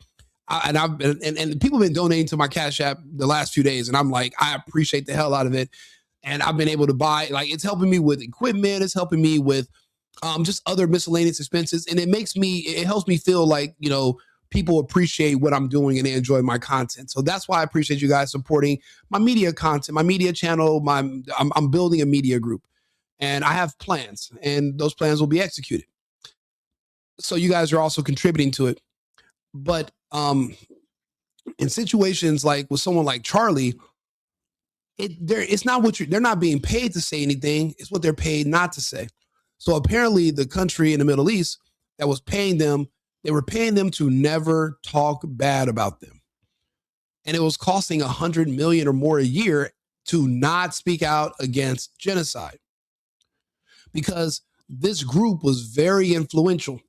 And people have been donating to my Cash App the last few days. And I'm like, I appreciate the hell out of it. And I've been able to buy, like, it's helping me with equipment. It's helping me with just other miscellaneous expenses. And it helps me feel like, people appreciate what I'm doing and they enjoy my content. So that's why I appreciate you guys supporting my media content, my media channel. I'm building a media group, and I have plans, and those plans will be executed. So you guys are also contributing to it. But in situations like with someone like Charlie, it's not they're not being paid to say anything. It's what they're paid not to say. So apparently the country in the Middle East that was paying them, they were paying them to never talk bad about them. And it was costing $100 million or more a year to not speak out against genocide, because this group was very influential.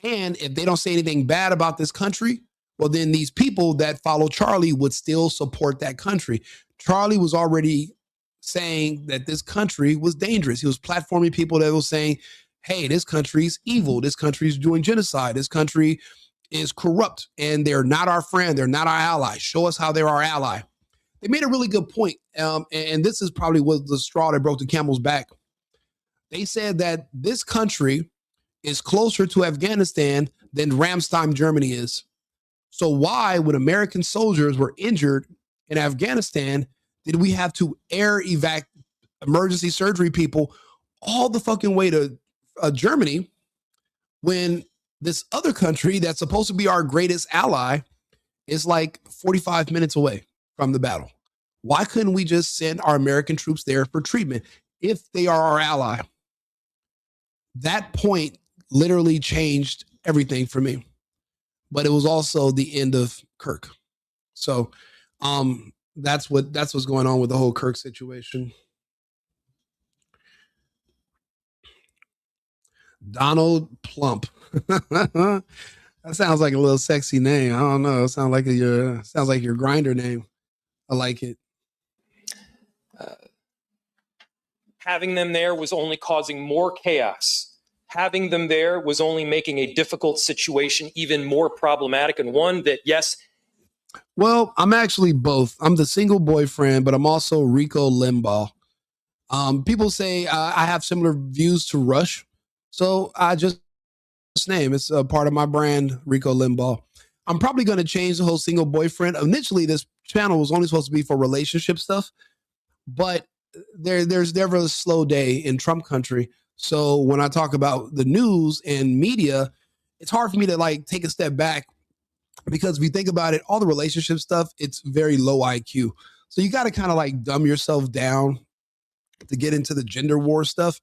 And if they don't say anything bad about this country, well, then these people that follow Charlie would still support that country. Charlie was already saying that this country was dangerous. He was platforming people that were saying, hey, this country's evil. This country's doing genocide. This country is corrupt, and they're not our friend. They're not our ally. Show us how they're our ally. They made a really good point. And this is probably was the straw that broke the camel's back. They said that this country is closer to Afghanistan than Ramstein, Germany is. So why, when American soldiers were injured in Afghanistan, did we have to air evac emergency surgery people all the fucking way to Germany, when this other country that's supposed to be our greatest ally is like 45 minutes away from the battle? Why couldn't we just send our American troops there for treatment if they are our ally? That point literally changed everything for me. But it was also the end of Kirk. So that's what's going on with the whole Kirk situation. Donald Plump. That sounds like a little sexy name. I don't know. It sounds like your Grindr name. I like it. Having them there was only causing more chaos. Having them there was only making a difficult situation even more problematic, and one that, yes. Well, I'm actually both. I'm the single boyfriend, but I'm also Rico Limbaugh. People say I have similar views to Rush. So I just name, it's a part of my brand, Rico Limbaugh. I'm probably going to change the whole single boyfriend. Initially, this channel was only supposed to be for relationship stuff, but there's never a slow day in Trump country. So when I talk about the news and media, it's hard for me to like take a step back because if you think about it, all the relationship stuff, it's very low IQ. So you got to kind of like dumb yourself down to get into the gender war stuff.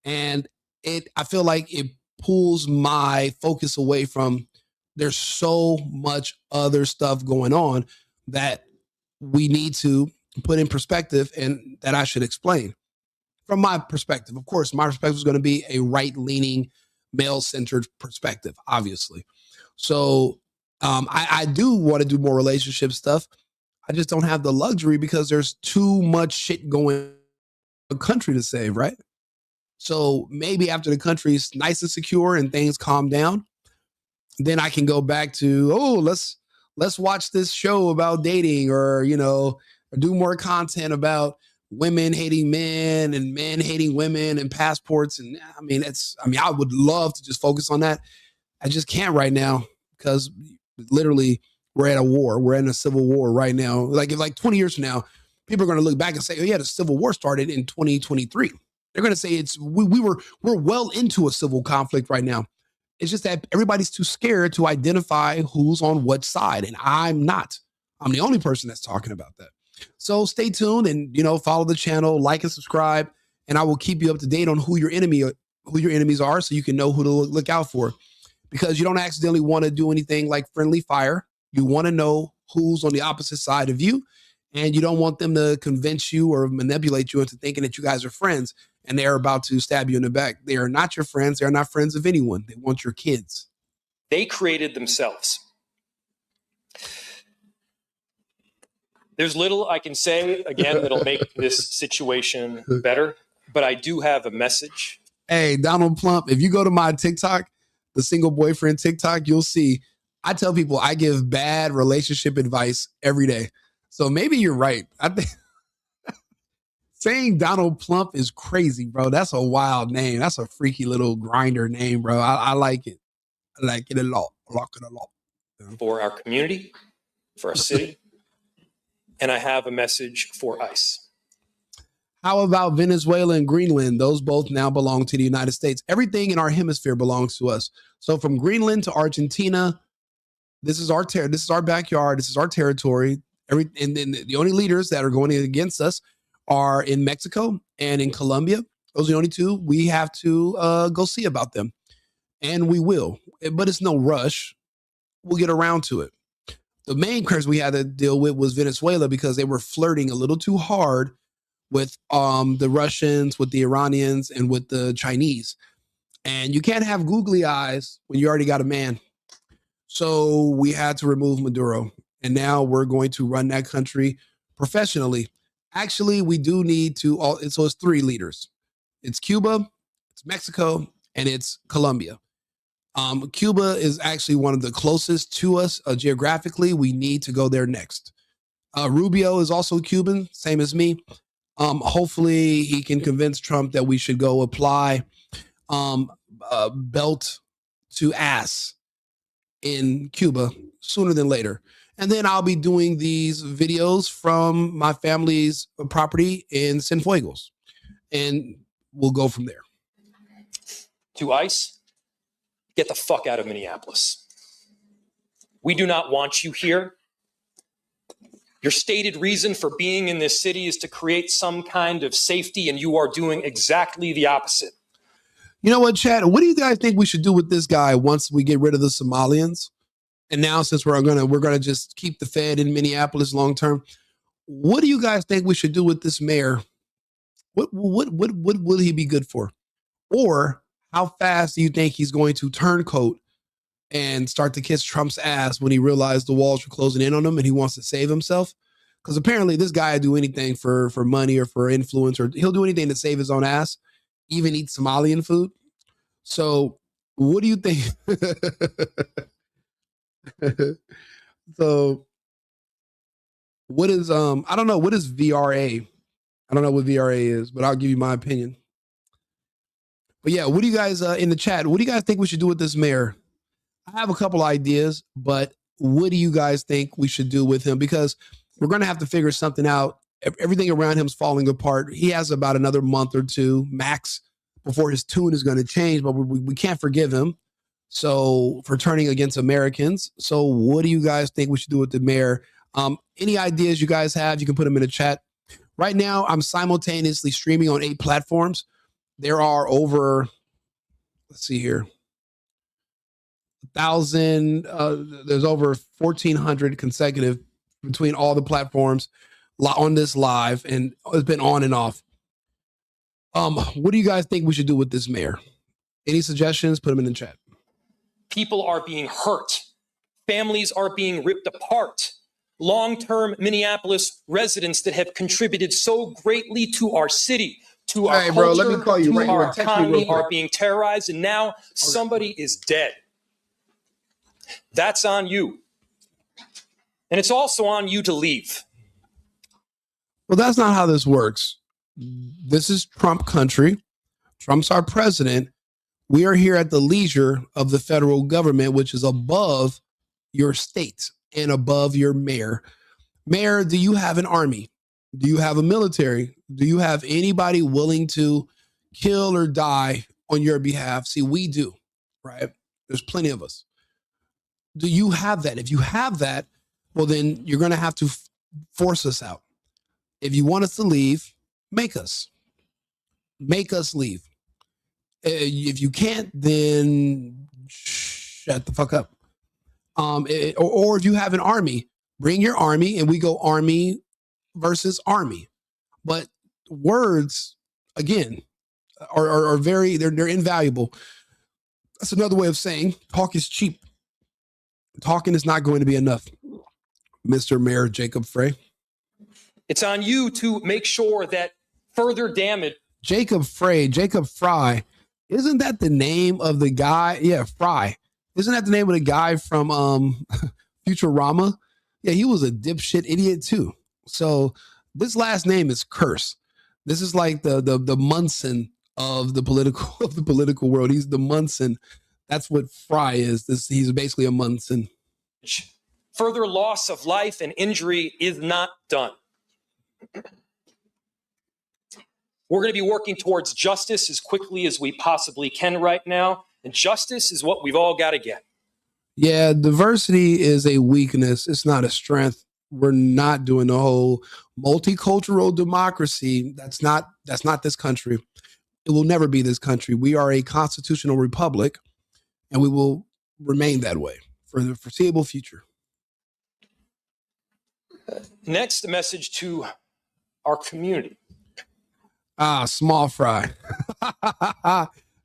And I feel like it pulls my focus away from there's so much other stuff going on that we need to put in perspective and that I should explain. From my perspective, of course, my perspective is going to be a right-leaning, male-centered perspective, obviously. So I do want to do more relationship stuff. I just don't have the luxury because there's too much shit going on in the country to save, right? So maybe after the country's nice and secure and things calm down, then I can go back to, let's watch this show about dating or, or do more content about women hating men and men hating women and passports. And I would love to just focus on that. I just can't right now because literally we're at a war. We're in a civil war right now. Like 20 years from now, people are going to look back and say, oh yeah, the civil war started in 2023. They're going to say we're well into a civil conflict right now. It's just that everybody's too scared to identify who's on what side. And I'm not. I'm the only person that's talking about that. So stay tuned and, follow the channel, like and subscribe, and I will keep you up to date on who your enemies are so you can know who to look out for, because you don't accidentally want to do anything like friendly fire. You want to know who's on the opposite side of you, and you don't want them to convince you or manipulate you into thinking that you guys are friends and they're about to stab you in the back. They are not your friends. They're not friends of anyone. They want your kids. They created themselves. There's little I can say, again, that'll make this situation better, but I do have a message. Hey, Donald Plump, if you go to my TikTok, the single boyfriend TikTok, you'll see I tell people I give bad relationship advice every day. So maybe you're right. I think saying Donald Plump is crazy, bro. That's a wild name. That's a freaky little grinder name, bro. I like it. I like it a lot. I like it a lot. For our community, for our city. And I have a message for ICE. How about Venezuela and Greenland? Those both now belong to the United States. Everything in our hemisphere belongs to us. So from Greenland to Argentina, this is our this is our backyard. This is our territory. And then the only leaders that are going against us are in Mexico and in Colombia. Those are the only two. We have to go see about them. And we will. But it's no rush. We'll get around to it. The main crisis we had to deal with was Venezuela because they were flirting a little too hard with the Russians, with the Iranians, and with the Chinese. And you can't have googly eyes when you already got a man. So we had to remove Maduro. And now we're going to run that country professionally. Actually, we do need to, so it's three leaders. It's Cuba, it's Mexico, and it's Colombia. Cuba is actually one of the closest to us geographically. We need to go there next. Rubio is also Cuban, same as me. Hopefully he can convince Trump that we should go apply belt to ass in Cuba sooner than later. And then I'll be doing these videos from my family's property in Cienfuegos. And we'll go from there. To ICE, get the fuck out of Minneapolis. We do not want you here. Your stated reason for being in this city is to create some kind of safety, and you are doing exactly the opposite. You know what, Chad? What do you guys think we should do with this guy once we get rid of the Somalians? And now, since we're gonna just keep the Fed in Minneapolis long term, what do you guys think we should do with this mayor? What would he be good for? Or how fast do you think he's going to turncoat and start to kiss Trump's ass when he realized the walls were closing in on him and he wants to save himself? Because apparently this guy will do anything for money or for influence, or he'll do anything to save his own ass, even eat Somalian food. So what do you think? So what is, I don't know, what is VRA? I don't know what VRA is, but I'll give you my opinion. But yeah, what do you guys in the chat, what do you guys think we should do with this mayor? I have a couple ideas, but what do you guys think we should do with him? Because we're going to have to figure something out. Everything around him is falling apart. He has about another month or two max before his tune is going to change, but we can't forgive him. So for turning against Americans. So what do you guys think we should do with the mayor? Any ideas you guys have, you can put them in the chat. Right now, I'm simultaneously streaming on 8 platforms. There are over, let's see here, 1,000. There's over 1,400 consecutive between all the platforms on this live, and it's been on and off. What do you guys think we should do with this mayor? Any suggestions? Put them in the chat. People are being hurt. Families are being ripped apart. Long-term Minneapolis residents that have contributed so greatly to our city, to our culture, bro, let me call you to right our here. Text me real economy, quick. are being terrorized, and now somebody is dead. That's on you. And it's also on you to leave. Well, that's not how this works. This is Trump country. Trump's our president. We are here at the leisure of the federal government, which is above your state and above your mayor. Mayor, do you have an army? Do you have a military? Do you have anybody willing to kill or die on your behalf? See, we do, right? There's plenty of us. Do you have that? If you have that, well, then you're going to have to force us out. If you want us to leave, make us. Make us leave. If you can't, then shut the fuck up. Or if you have an army, bring your army and we go army versus army. But words, again, are very, they're invaluable. That's another way of saying talk is cheap. Talking is not going to be enough. Mr. Mayor Jacob Frey. It's on you to make sure that further damage. Jacob Frey. Isn't that the name of the guy? Yeah, Fry. Isn't that the name of the guy from Futurama? Yeah, he was a dipshit idiot too. So this last name is Curse. This is like the Munson of the political world. He's the Munson. That's what Fry is. He's basically a Munson. Further loss of life and injury is not done. We're going to be working towards justice as quickly as we possibly can right now. And justice is what we've all got to get. Yeah, diversity is a weakness. It's not a strength. We're not doing the whole multicultural democracy. That's not this country. It will never be this country. We are a constitutional republic, and we will remain that way for the foreseeable future. Next, a message to our community. Small fry.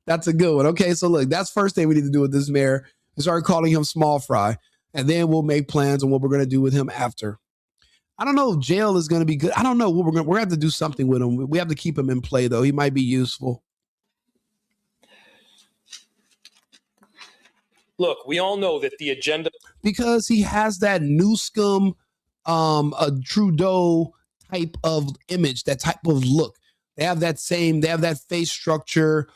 That's a good one. Okay, so look, that's first thing we need to do with this mayor is start calling him small fry, and then we'll make plans on what we're going to do with him after. I don't know if jail is going to be good. I don't know what we're going to have to do something with him. We have to keep him in play, though. He might be useful. Look, we all know that the agenda, because he has that Newsome, a Trudeau type of image, that type of look. They have that face structure.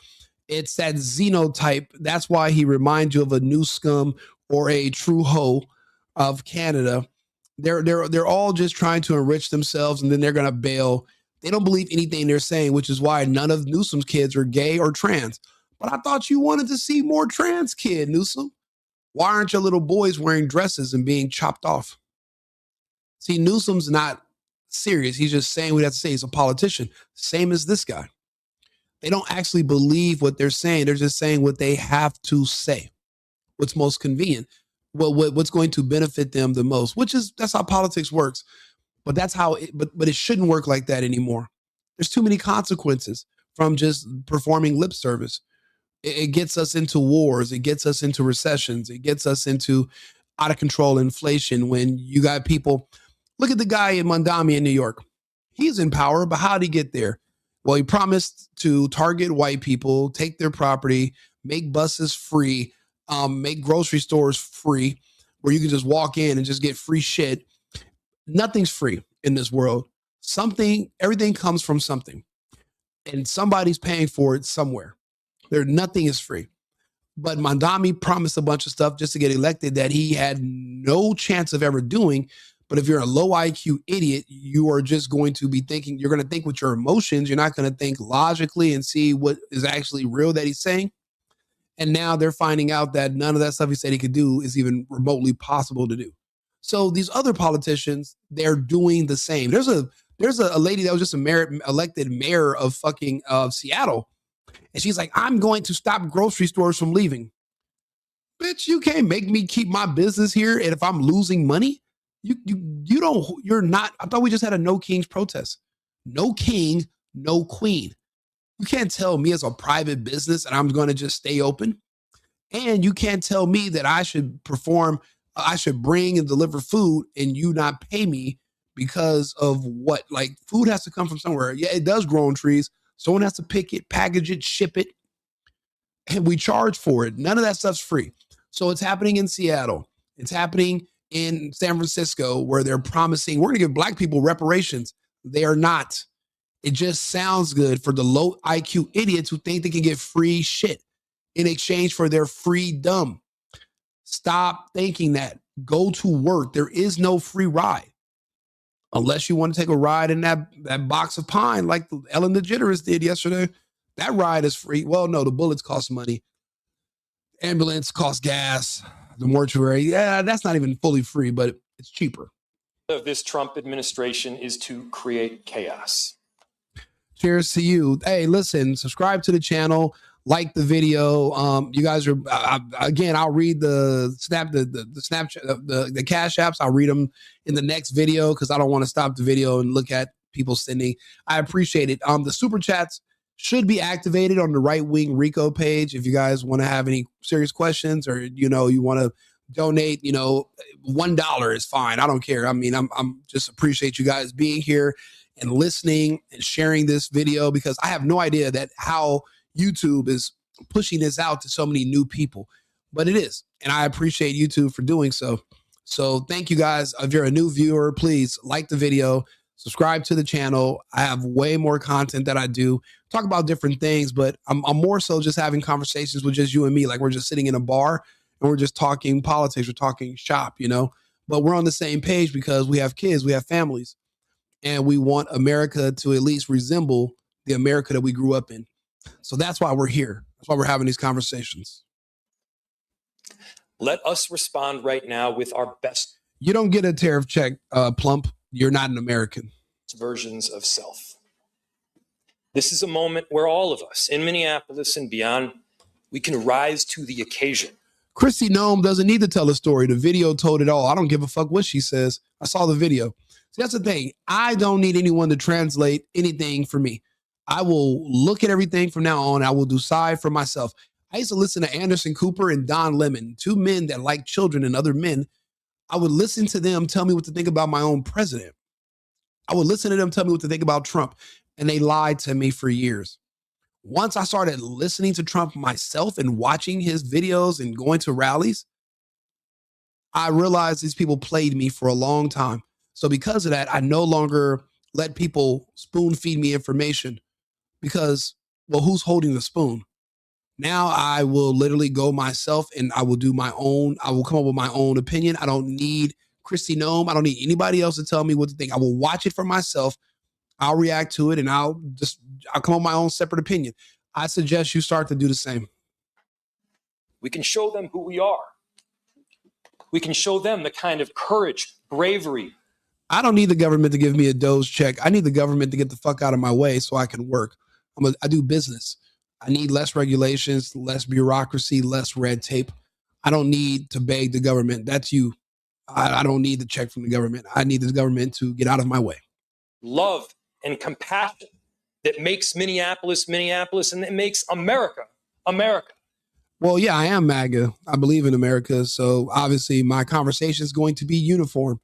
It's that xenotype. That's why he reminds you of a Newsome or a Trudeau of Canada. They're all just trying to enrich themselves, and then they're going to bail. They don't believe anything they're saying, which is why none of Newsom's kids are gay or trans. But I thought you wanted to see more trans kid, Newsom. Why aren't your little boys wearing dresses and being chopped off? See, Newsom's not serious. He's just saying what he has to say. He's a politician. Same as this guy. They don't actually believe what they're saying. They're just saying what they have to say. What's most convenient. What's going to benefit them the most, that's how politics works. But that's how but it shouldn't work like that anymore. There's too many consequences from just performing lip service. It gets us into wars. It gets us into recessions. It gets us into out of control inflation. When you got people, look at the guy in Mondami in New York. He's in power, but how did he get there? Well, he promised to target white people, take their property, make buses free, make grocery stores free, where you can just walk in and just get free shit. Nothing's free in this world. Everything comes from something, and somebody's paying for it somewhere. Nothing is free. But Mondami promised a bunch of stuff just to get elected that he had no chance of ever doing. But if you're a low IQ idiot, you are just going to be thinking, you're going to think with your emotions. You're not going to think logically and see what is actually real that he's saying. And now they're finding out that none of that stuff he said he could do is even remotely possible to do. So these other politicians, they're doing the same. There's a lady that was just elected mayor of fucking Seattle. And she's like, I'm going to stop grocery stores from leaving. Bitch, you can't make me keep my business here. And if I'm losing money, you're not. I thought we just had a no kings protest. No king, no queen. You can't tell me as a private business and I'm going to just stay open. And you can't tell me that I should bring and deliver food and you not pay me because of what? Like, food has to come from somewhere. Yeah, it does grow on trees. Someone has to pick it, package it, ship it, and we charge for it. None of that stuff's free. So it's happening in Seattle. It's happening in San Francisco, where they're promising we're going to give black people reparations. They are not. It just sounds good for the low IQ idiots who think they can get free shit in exchange for their freedom. Stop thinking that. Go to work. There is no free ride. Unless you want to take a ride in that box of pine like Ellen DeGeneres did yesterday. That ride is free. Well, no, the bullets cost money. Ambulance costs gas. The mortuary, yeah, that's not even fully free, but it's cheaper. Of this Trump administration is to create chaos. Cheers to you. Hey, listen, subscribe to the channel, like the video. You guys are again. I'll read the Snapchat, the Cash Apps. I'll read them in the next video because I don't want to stop the video and look at people sending. I appreciate it. The super chats should be activated on the Right Wing Rico page. If you guys want to have any serious questions or, you want to donate, $1 is fine. I don't care. I mean, I'm just appreciate you guys being here and listening and sharing this video because I have no idea that how YouTube is pushing this out to so many new people, but it is. And I appreciate YouTube for doing so. So thank you guys. If you're a new viewer, please like the video, subscribe to the channel. I have way more content that I do. Talk about different things, but I'm more so just having conversations with just you and me. Like we're just sitting in a bar and we're just talking politics. We're talking shop, but we're on the same page because we have kids, we have families, and we want America to at least resemble the America that we grew up in. So that's why we're here. That's why we're having these conversations. Let us respond right now with our best. You don't get a tariff check, Plump. You're not an American. Versions of self. This is a moment where all of us in Minneapolis and beyond, we can rise to the occasion. Kristi Noem doesn't need to tell a story. The video told it all. I don't give a fuck what she says. I saw the video. See, that's the thing. I don't need anyone to translate anything for me. I will look at everything from now on. I will decide for myself. I used to listen to Anderson Cooper and Don Lemon, two men that like children and other men. I would listen to them tell me what to think about my own president. I would listen to them tell me what to think about Trump. And they lied to me for years. Once I started listening to Trump myself and watching his videos and going to rallies, I realized these people played me for a long time. So because of that, I no longer let people spoon feed me information because, well, who's holding the spoon? Now I will literally go myself and I will do my own. I will come up with my own opinion. I don't need Kristi Noem. I don't need anybody else to tell me what to think. I will watch it for myself. I'll react to it and I'll come up with my own separate opinion. I suggest you start to do the same. We can show them who we are. We can show them the kind of courage, bravery. I don't need the government to give me a Doge check. I need the government to get the fuck out of my way so I can work. I do business. I need less regulations, less bureaucracy, less red tape. I don't need to beg the government. That's you. I don't need the check from the government. I need the government to get out of my way. Love and compassion that makes Minneapolis, Minneapolis, and that makes America, America. Well, yeah, I am MAGA. I believe in America. So obviously my conversation is going to be uniform.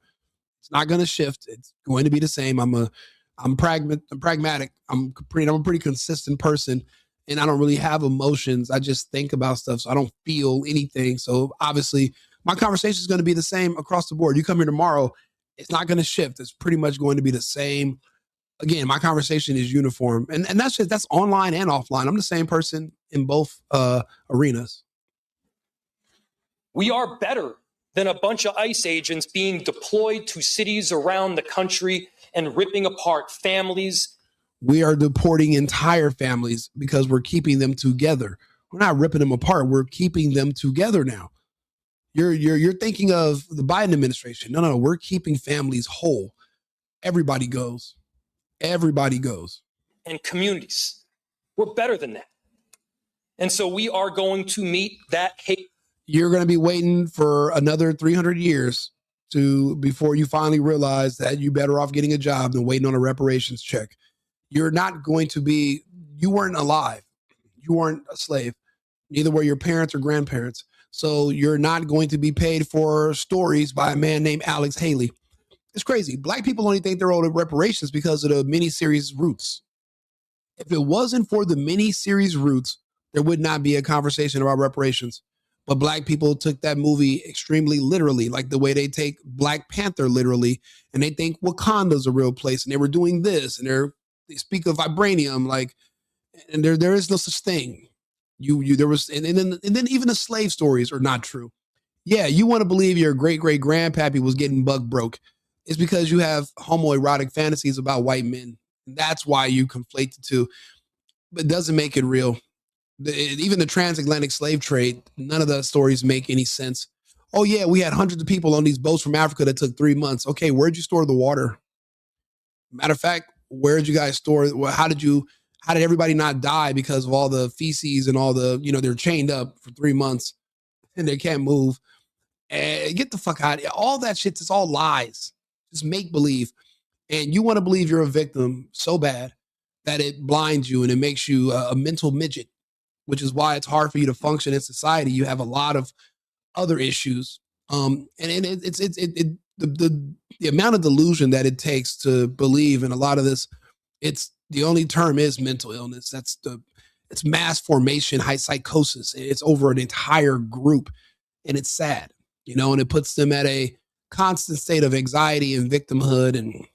It's not going to shift. It's going to be the same. I'm pragmatic. I'm a pretty consistent person and I don't really have emotions. I just think about stuff. So I don't feel anything. So obviously my conversation is going to be the same across the board. You come here tomorrow, it's not going to shift. It's pretty much going to be the same. Again, my conversation is uniform. And that's online and offline. I'm the same person in both arenas. We are better than a bunch of ICE agents being deployed to cities around the country and ripping apart families. We are deporting entire families because we're keeping them together. We're not ripping them apart. We're keeping them together now. You're thinking of the Biden administration. No, we're keeping families whole. Everybody goes. Everybody goes. And communities. We're better than that. And so we are going to meet that hate. You're going to be waiting for another 300 years before you finally realize that you're better off getting a job than waiting on a reparations check. You're not going to be, you weren't alive. You weren't a slave. Neither were your parents or grandparents. So you're not going to be paid for stories by a man named Alex Haley. It's crazy. Black people only think they're owed reparations because of the miniseries Roots. If it wasn't for the miniseries Roots, there would not be a conversation about reparations. But black people took that movie extremely literally, like the way they take Black Panther literally, and they think Wakanda's a real place, and they were doing this, and they speak of vibranium, like, and there is no such thing. There was, and then even the slave stories are not true. Yeah, you want to believe your great grandpappy was getting bug broke. It's because you have homoerotic fantasies about white men. That's why you conflate the two, but it doesn't make it real. Even the transatlantic slave trade, none of the stories make any sense. Oh yeah, we had hundreds of people on these boats from Africa that took 3 months. Okay, where'd you store the water? Matter of fact, where'd you guys store? How did everybody not die because of all the feces and all the, they're chained up for 3 months and they can't move? Get the fuck out of here. All that shit is all lies. Just make believe. And you want to believe you're a victim so bad that it blinds you and it makes you a mental midget, which is why it's hard for you to function in society. You have a lot of other issues. And the amount of delusion that it takes to believe in a lot of this, it's the only term is mental illness. It's mass formation, high psychosis. It's over an entire group, and it's sad, and it puts them at a constant state of anxiety and victimhood. And,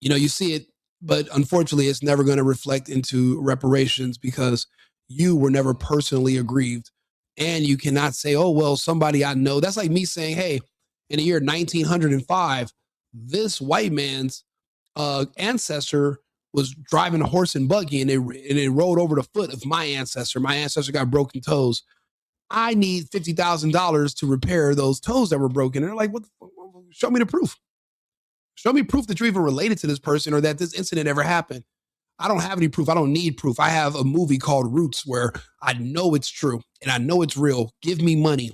you see it, but unfortunately it's never going to reflect into reparations because you were never personally aggrieved. And you cannot say, oh, well, somebody I know. That's like me saying, hey, in the year 1905, this white man's ancestor was driving a horse and buggy and it rode over the foot of my ancestor. My ancestor got broken toes. I need $50,000 to repair those toes that were broken. And they're like, what the fuck? Show me the proof. Show me proof that you're even related to this person or that this incident ever happened. I don't have any proof. I don't need proof. I have a movie called Roots where I know it's true and I know it's real. Give me money.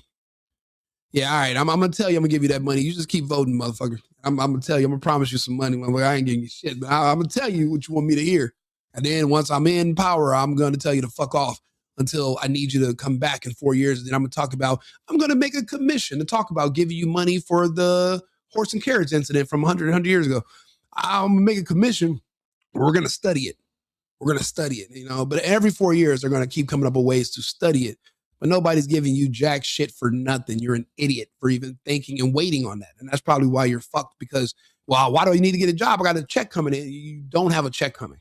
Yeah, all right. I'm going to tell you I'm going to give you that money. You just keep voting, motherfucker. I'm going to tell you. I'm going to promise you some money. I ain't giving you shit. But I'm going to tell you what you want me to hear. And then once I'm in power, I'm going to tell you to fuck off until I need you to come back in 4 years. And then I'm going to talk about, I'm going to make a commission to talk about giving you money for the horse and carriage incident from 100 years ago. I'm going to make a commission. We're going to study it. We're going to study it, but every 4 years, they're going to keep coming up with ways to study it. But nobody's giving you jack shit for nothing. You're an idiot for even thinking and waiting on that. And that's probably why you're fucked because, well, why do I need to get a job? I got a check coming in. You don't have a check coming.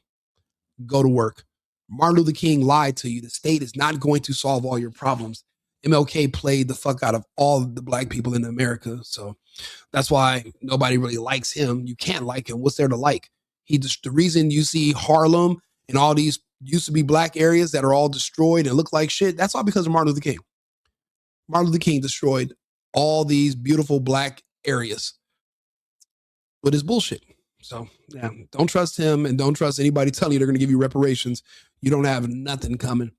Go to work. Martin Luther King lied to you. The state is not going to solve all your problems. MLK played the fuck out of all of the black people in America. So that's why nobody really likes him. You can't like him. What's there to like? The reason you see Harlem and all these used to be black areas that are all destroyed and look like shit, that's all because of Martin Luther King. Martin Luther King destroyed all these beautiful black areas with his bullshit. So yeah, don't trust him and don't trust anybody telling you they're going to give you reparations. You don't have nothing coming.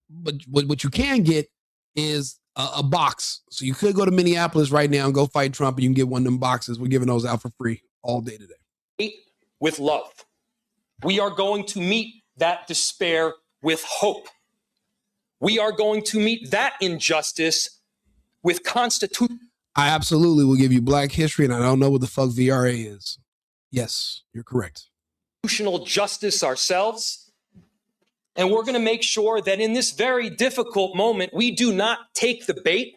But what you can get is a box. So you could go to Minneapolis right now and go fight Trump and you can get one of them boxes. We're giving those out for free all day today. With love. We are going to meet that despair with hope. We are going to meet that injustice with constitution. I absolutely will give you Black history, and I don't know what the fuck VRA is. Yes, you're correct. Constitutional justice ourselves. And we're going to make sure that in this very difficult moment, we do not take the bait.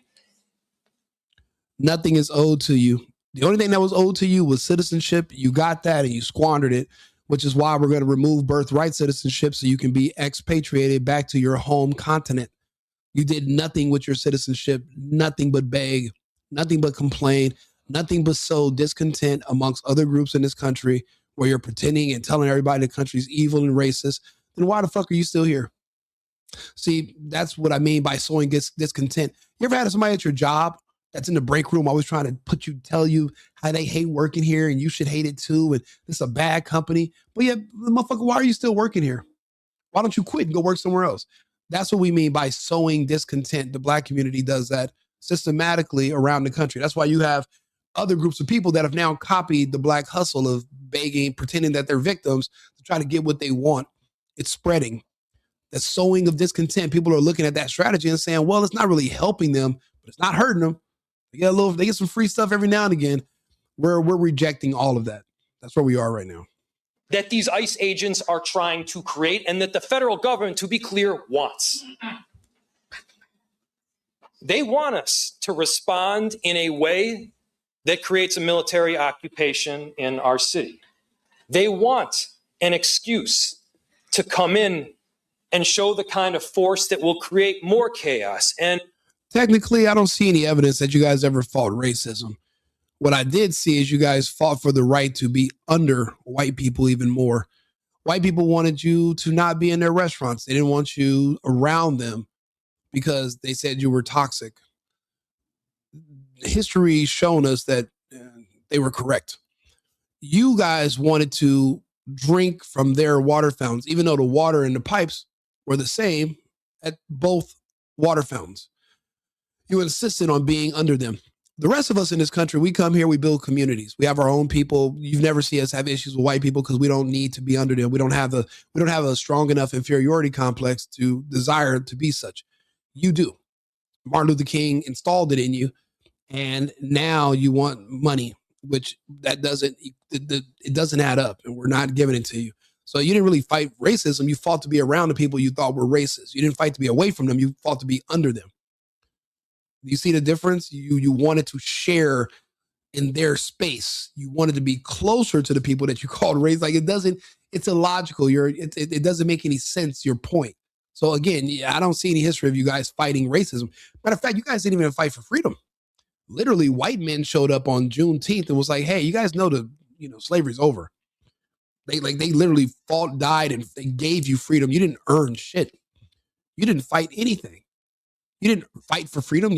Nothing is owed to you. The only thing that was owed to you was citizenship. You got that and you squandered it, which is why we're going to remove birthright citizenship so you can be expatriated back to your home continent. You did nothing with your citizenship, nothing but beg, nothing but complain, nothing but sow discontent amongst other groups in this country where you're pretending and telling everybody the country's evil and racist, then why the fuck are you still here? See, that's what I mean by sowing discontent. You ever had somebody at your job that's in the break room always trying to tell you how they hate working here and you should hate it too, and it's a bad company? But yeah, motherfucker, why are you still working here? Why don't you quit and go work somewhere else? That's what we mean by sowing discontent. The Black community does that systematically around the country. That's why you have other groups of people that have now copied the Black hustle of begging, pretending that they're victims to try to get what they want. It's spreading. The sowing of discontent. People are looking at that strategy and saying, well, it's not really helping them, but it's not hurting them. They get some free stuff every now and again. We're rejecting all of that. That's where we are right now. That these ICE agents are trying to create and that the federal government, to be clear, wants. They want us to respond in a way that creates a military occupation in our city. They want an excuse to come in and show the kind of force that will create more chaos. And technically, I don't see any evidence that you guys ever fought racism. What I did see is you guys fought for the right to be under white people even more. White people wanted you to not be in their restaurants. They didn't want you around them because they said you were toxic. History's shown us that they were correct. You guys wanted to drink from their water fountains, even though the water in the pipes were the same at both water fountains. You insisted on being under them. The rest of us in this country, we come here, we build communities. We have our own people. You've never seen us have issues with white people because we don't need to be under them. We don't have a strong enough inferiority complex to desire to be such. You do. Martin Luther King installed it in you, and now you want money, which it doesn't add up, and we're not giving it to you. So you didn't really fight racism. You fought to be around the people you thought were racist. You didn't fight to be away from them. You fought to be under them. You see the difference? You wanted to share in their space. You wanted to be closer to the people that you called racist. Like it's illogical. It doesn't make any sense, your point. So again, I don't see any history of you guys fighting racism. Matter of fact, you guys didn't even fight for freedom. Literally, white men showed up on Juneteenth and was like, hey, you guys know slavery's over. They literally fought, died, and they gave you freedom. You didn't earn shit. You didn't fight anything. You didn't fight for freedom.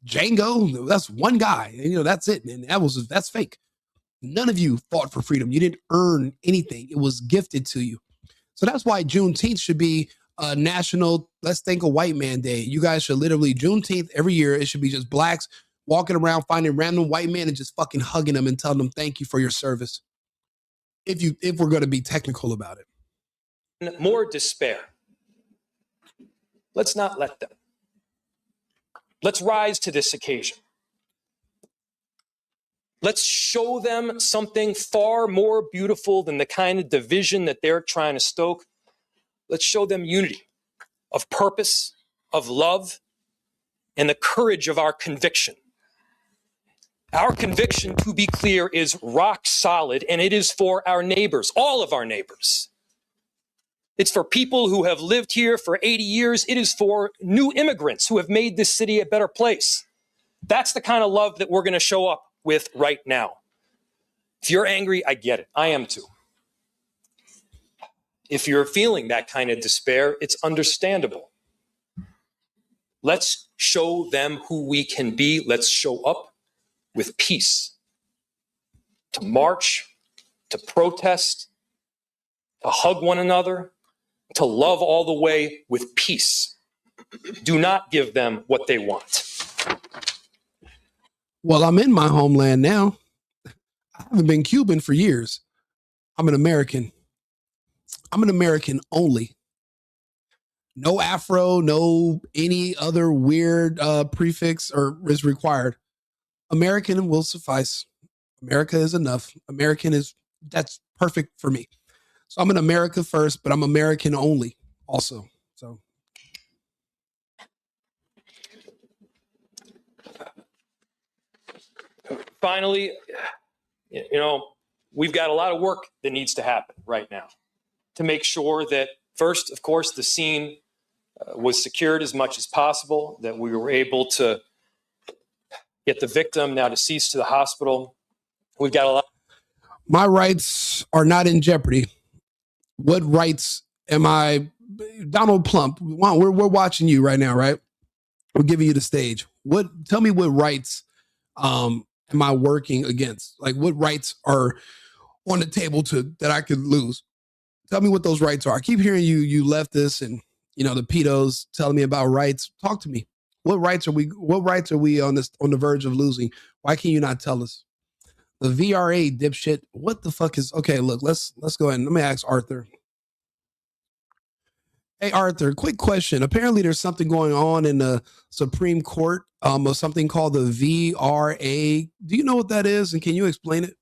Django, that's one guy. And, that's it. And that's fake. None of you fought for freedom. You didn't earn anything. It was gifted to you. So that's why Juneteenth should be a national, let's thank a white man day. You guys should literally, Juneteenth every year, it should be just blacks walking around finding random white men and just fucking hugging them and telling them thank you for your service. If we're going to be technical about it. More despair. Let's not let them. Let's rise to this occasion. Let's show them something far more beautiful than the kind of division that they're trying to stoke. Let's show them unity of purpose, of love, and the courage of our conviction. Our conviction, to be clear, is rock solid, and it is for our neighbors, all of our neighbors. It's for people who have lived here for 80 years. It is for new immigrants who have made this city a better place. That's the kind of love that we're going to show up with right now. If you're angry, I get it. I am too. If you're feeling that kind of despair, it's understandable. Let's show them who we can be. Let's show up with peace. To march, to protest, to hug one another, to love all the way with peace. Do not give them what they want. Well, I'm in my homeland now. I haven't been Cuban for years. I'm an American. I'm an American only. No Afro, no any other weird prefix or is required. American will suffice. America is enough. That's perfect for me. So I'm in America first, but I'm American only also. So finally, we've got a lot of work that needs to happen right now to make sure that first, of course, the scene was secured as much as possible, that we were able to get the victim, now deceased, to the hospital. We've got a lot. My rights are not in jeopardy. What rights am I? Donald Plump, we're watching you right now, right? We're giving you the stage. Tell me what rights am I working against? Like, what rights are on the table that I could lose? Tell me what those rights are. I keep hearing you leftists and the pedos telling me about rights. Talk to me. What rights are we on the verge of losing? Why can you not tell us? The VRA dipshit. What the fuck is okay? Look, let's go ahead and let me ask Arthur. Hey Arthur, quick question. Apparently there's something going on in the Supreme Court of something called the VRA. Do you know what that is? And can you explain it?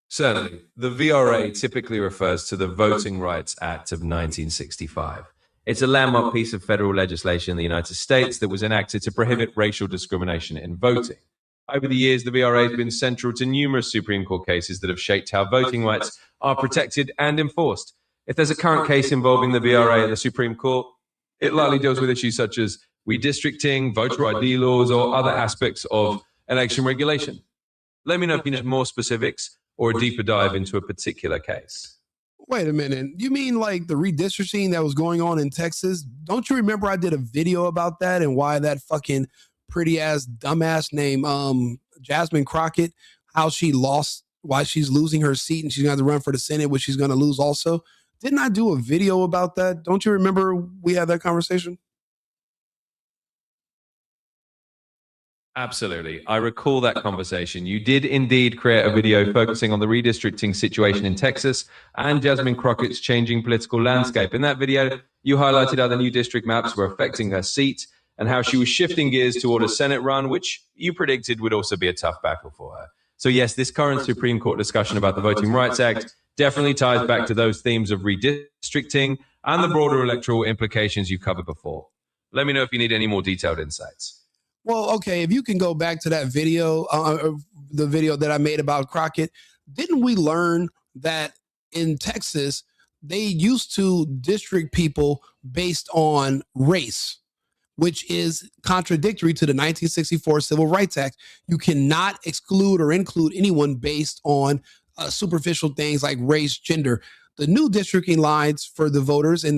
Certainly. The VRA typically refers to the Voting Rights Act of 1965. It's a landmark piece of federal legislation in the United States that was enacted to prohibit racial discrimination in voting. Over the years, the VRA has been central to numerous Supreme Court cases that have shaped how voting rights are protected and enforced. If there's a current case involving the VRA at the Supreme Court, it likely deals with issues such as redistricting, voter ID laws, or other aspects of election regulation. Let me know if you need more specifics or a deeper dive into a particular case. Wait a minute. You mean like the redistricting that was going on in Texas? Don't you remember I did a video about that and why that fucking pretty ass dumbass named Jasmine Crockett, how she lost, why she's losing her seat and she's going to run for the Senate, which she's going to lose also? Didn't I do a video about that? Don't you remember we had that conversation? Absolutely. I recall that conversation. You did indeed create a video focusing on the redistricting situation in Texas and Jasmine Crockett's changing political landscape. In that video, you highlighted how the new district maps were affecting her seat and how she was shifting gears toward a Senate run, which you predicted would also be a tough battle for her. So yes, this current Supreme Court discussion about the Voting Rights Act definitely ties back to those themes of redistricting and the broader electoral implications you covered before. Let me know if you need any more detailed insights. Well, okay, if you can go back to that video, the video that I made about Crockett, didn't we learn that in Texas, they used to district people based on race, which is contradictory to the 1964 Civil Rights Act. You cannot exclude or include anyone based on superficial things like race, gender. The new districting lines for the voters in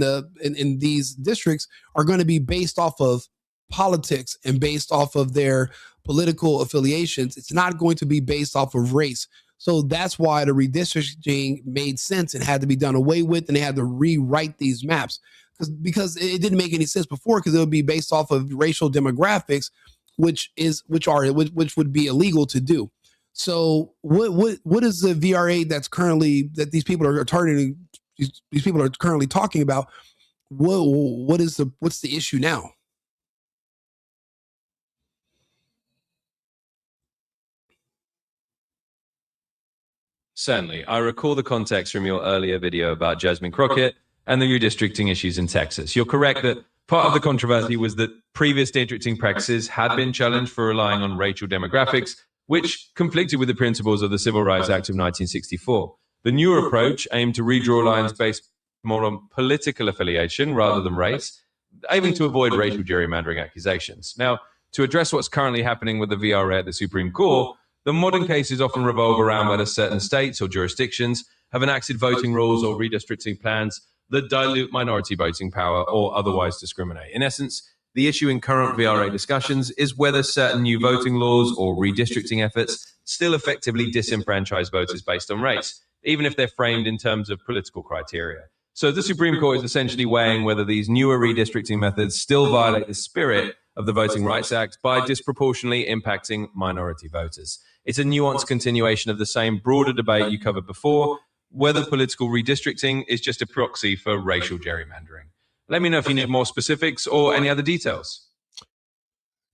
these districts are going to be based off of politics and based off of their political affiliations. It's not going to be based off of race. So that's why the redistricting made sense and had to be done away with, and they had to rewrite these maps because it didn't make any sense before, because it would be based off of racial demographics, which would be illegal to do. So what is the VRA that these people are currently talking about? What's the issue now? Certainly. I recall the context from your earlier video about Jasmine Crockett and the redistricting issues in Texas. You're correct that part of the controversy was that previous redistricting practices had been challenged for relying on racial demographics, which conflicted with the principles of the Civil Rights Act of 1964. The newer approach aimed to redraw lines based more on political affiliation rather than race, aiming to avoid racial gerrymandering accusations. Now, to address what's currently happening with the VRA at the Supreme Court, the modern cases often revolve around whether certain states or jurisdictions have enacted voting rules or redistricting plans that dilute minority voting power or otherwise discriminate. In essence, the issue in current VRA discussions is whether certain new voting laws or redistricting efforts still effectively disenfranchise voters based on race, even if they're framed in terms of political criteria. So the Supreme Court is essentially weighing whether these newer redistricting methods still violate the spirit of the Voting Rights Act by disproportionately impacting minority voters. It's a nuanced continuation of the same broader debate you covered before, whether political redistricting is just a proxy for racial gerrymandering. Let me know if you need more specifics or any other details.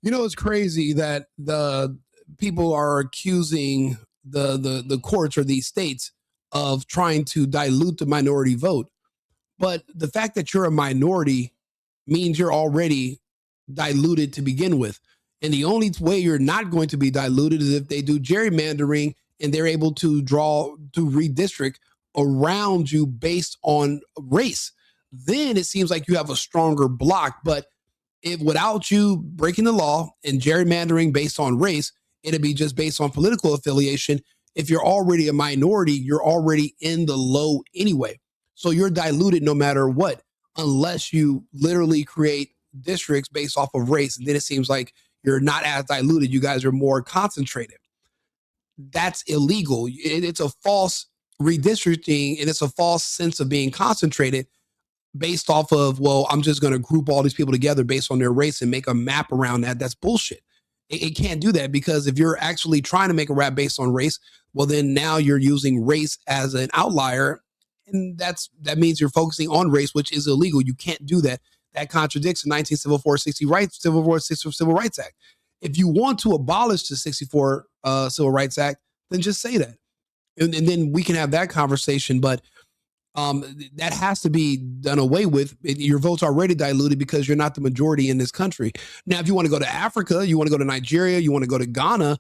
You know, it's crazy that the people are accusing the courts or these states of trying to dilute the minority vote. But the fact that you're a minority means you're already diluted to begin with. And the only way you're not going to be diluted is if they do gerrymandering and they're able to redistrict around you based on race. Then it seems like you have a stronger block. But if without you breaking the law and gerrymandering based on race, it'd be just based on political affiliation. If you're already a minority, you're already in the low anyway. So you're diluted no matter what, unless you literally create districts based off of race. And then it seems like you're not as diluted. You guys are more concentrated. That's illegal. It's a false redistricting, and it's a false sense of being concentrated based off of, well, I'm just going to group all these people together based on their race and make a map around that. That's bullshit. It can't do that, because if you're actually trying to make a map based on race, well, then now you're using race as an outlier. And that means you're focusing on race, which is illegal. You can't do that. That contradicts the 1964 Civil Rights Act. If you want to abolish the 64 Civil Rights Act, then just say that. And then we can have that conversation. But that has to be done away with. Your vote's already diluted because you're not the majority in this country. Now, if you want to go to Africa, you want to go to Nigeria, you want to go to Ghana,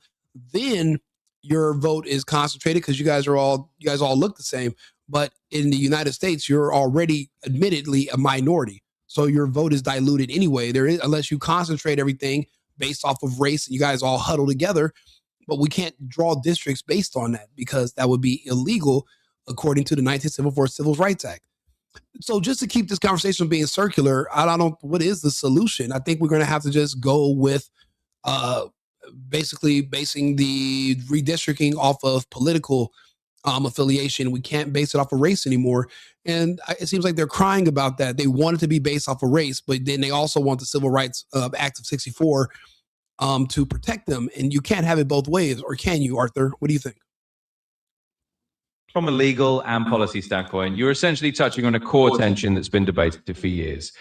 then your vote is concentrated because you guys all look the same. But in the United States, you're already admittedly a minority. So your vote is diluted anyway. Unless you concentrate everything based off of race and you guys all huddle together. But we can't draw districts based on that, because that would be illegal according to the 1974 Civil Rights Act. So just to keep this conversation being circular, I don't know what is the solution. I think we're going to have to just go with basically basing the redistricting off of political affiliation. We can't base it off of race anymore. And it seems like they're crying about that. They want it to be based off of race, but then they also want the Civil Rights Act of 64 to protect them. And you can't have it both ways, or can you, Arthur? What do you think? From a legal and policy standpoint, you're essentially touching on a core tension that's been debated for years.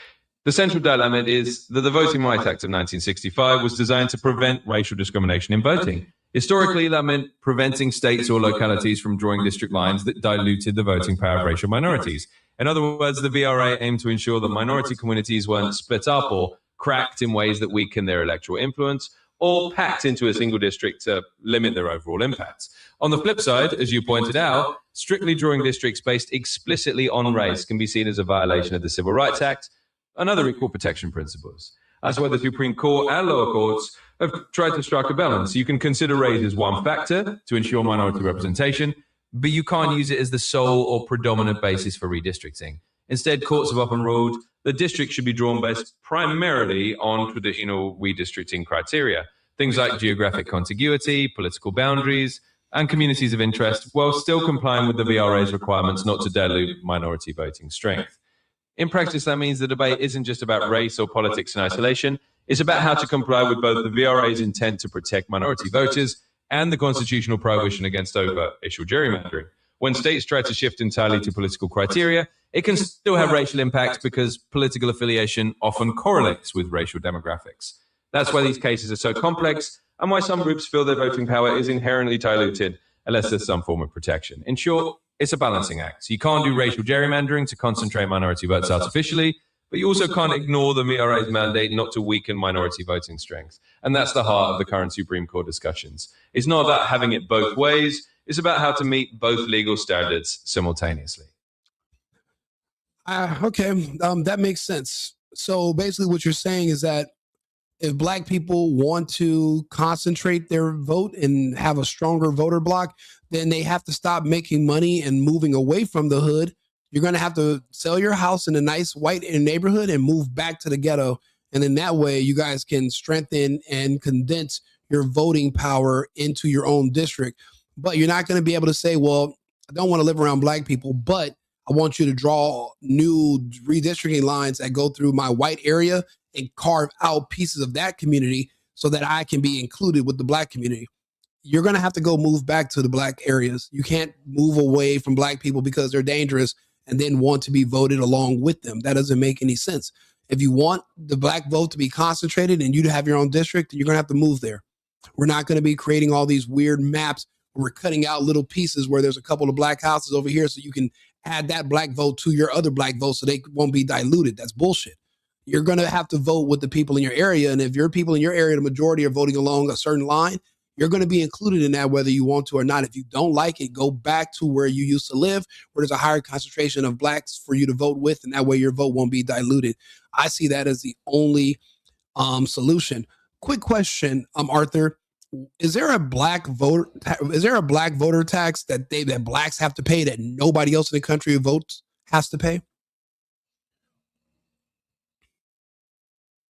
The central dilemma is that the Voting Rights Act of 1965 was designed to prevent racial discrimination in voting. Historically, that meant preventing states or localities from drawing district lines that diluted the voting power of racial minorities. In other words, the VRA aimed to ensure that minority communities weren't split up or cracked in ways that weaken their electoral influence, or packed into a single district to limit their overall impact. On the flip side, as you pointed out, strictly drawing districts based explicitly on race can be seen as a violation of the Civil Rights Act and other equal protection principles. That's why the Supreme Court and lower courts have tried to strike a balance. You can consider race as one factor to ensure minority representation, but you can't use it as the sole or predominant basis for redistricting. Instead, courts have often ruled that districts should be drawn based primarily on traditional redistricting criteria, things like geographic contiguity, political boundaries, and communities of interest, while still complying with the VRA's requirements not to dilute minority voting strength. In practice, that means the debate isn't just about race or politics in isolation. It's about how to comply with both the VRA's intent to protect minority voters and the constitutional prohibition against over-issue gerrymandering. When states try to shift entirely to political criteria, it can still have racial impact because political affiliation often correlates with racial demographics. That's why these cases are so complex, and why some groups feel their voting power is inherently diluted unless there's some form of protection. In short, it's a balancing act. You can't do racial gerrymandering to concentrate minority votes artificially, but you also can't ignore the VRA's mandate not to weaken minority voting strength. And that's the heart of the current Supreme Court discussions. It's not about having it both ways. It's about how to meet both legal standards simultaneously. Okay, that makes sense. So basically what you're saying is that if Black people want to concentrate their vote and have a stronger voter bloc, then they have to stop making money and moving away from the hood. You're going to have to sell your house in a nice white neighborhood and move back to the ghetto. And then that way you guys can strengthen and condense your voting power into your own district. But you're not going to be able to say, well, I don't want to live around Black people, but I want you to draw new redistricting lines that go through my white area and carve out pieces of that community so that I can be included with the Black community. You're going to have to go move back to the Black areas. You can't move away from Black people because they're dangerous and then want to be voted along with them. That doesn't make any sense. If you want the Black vote to be concentrated and you to have your own district, you're going to have to move there. We're not going to be creating all these weird maps where we're cutting out little pieces where there's a couple of Black houses over here so you can add that Black vote to your other Black vote so they won't be diluted. That's bullshit. You're going to have to vote with the people in your area. And if your people in your area, the majority are voting along a certain line, you're going to be included in that whether you want to or not. If you don't like it, go back to where you used to live, where there's a higher concentration of Blacks for you to vote with, and that way your vote won't be diluted. I see that as the only solution. Quick question, Arthur. Is there a black voter tax that blacks have to pay that nobody else in the country who votes has to pay?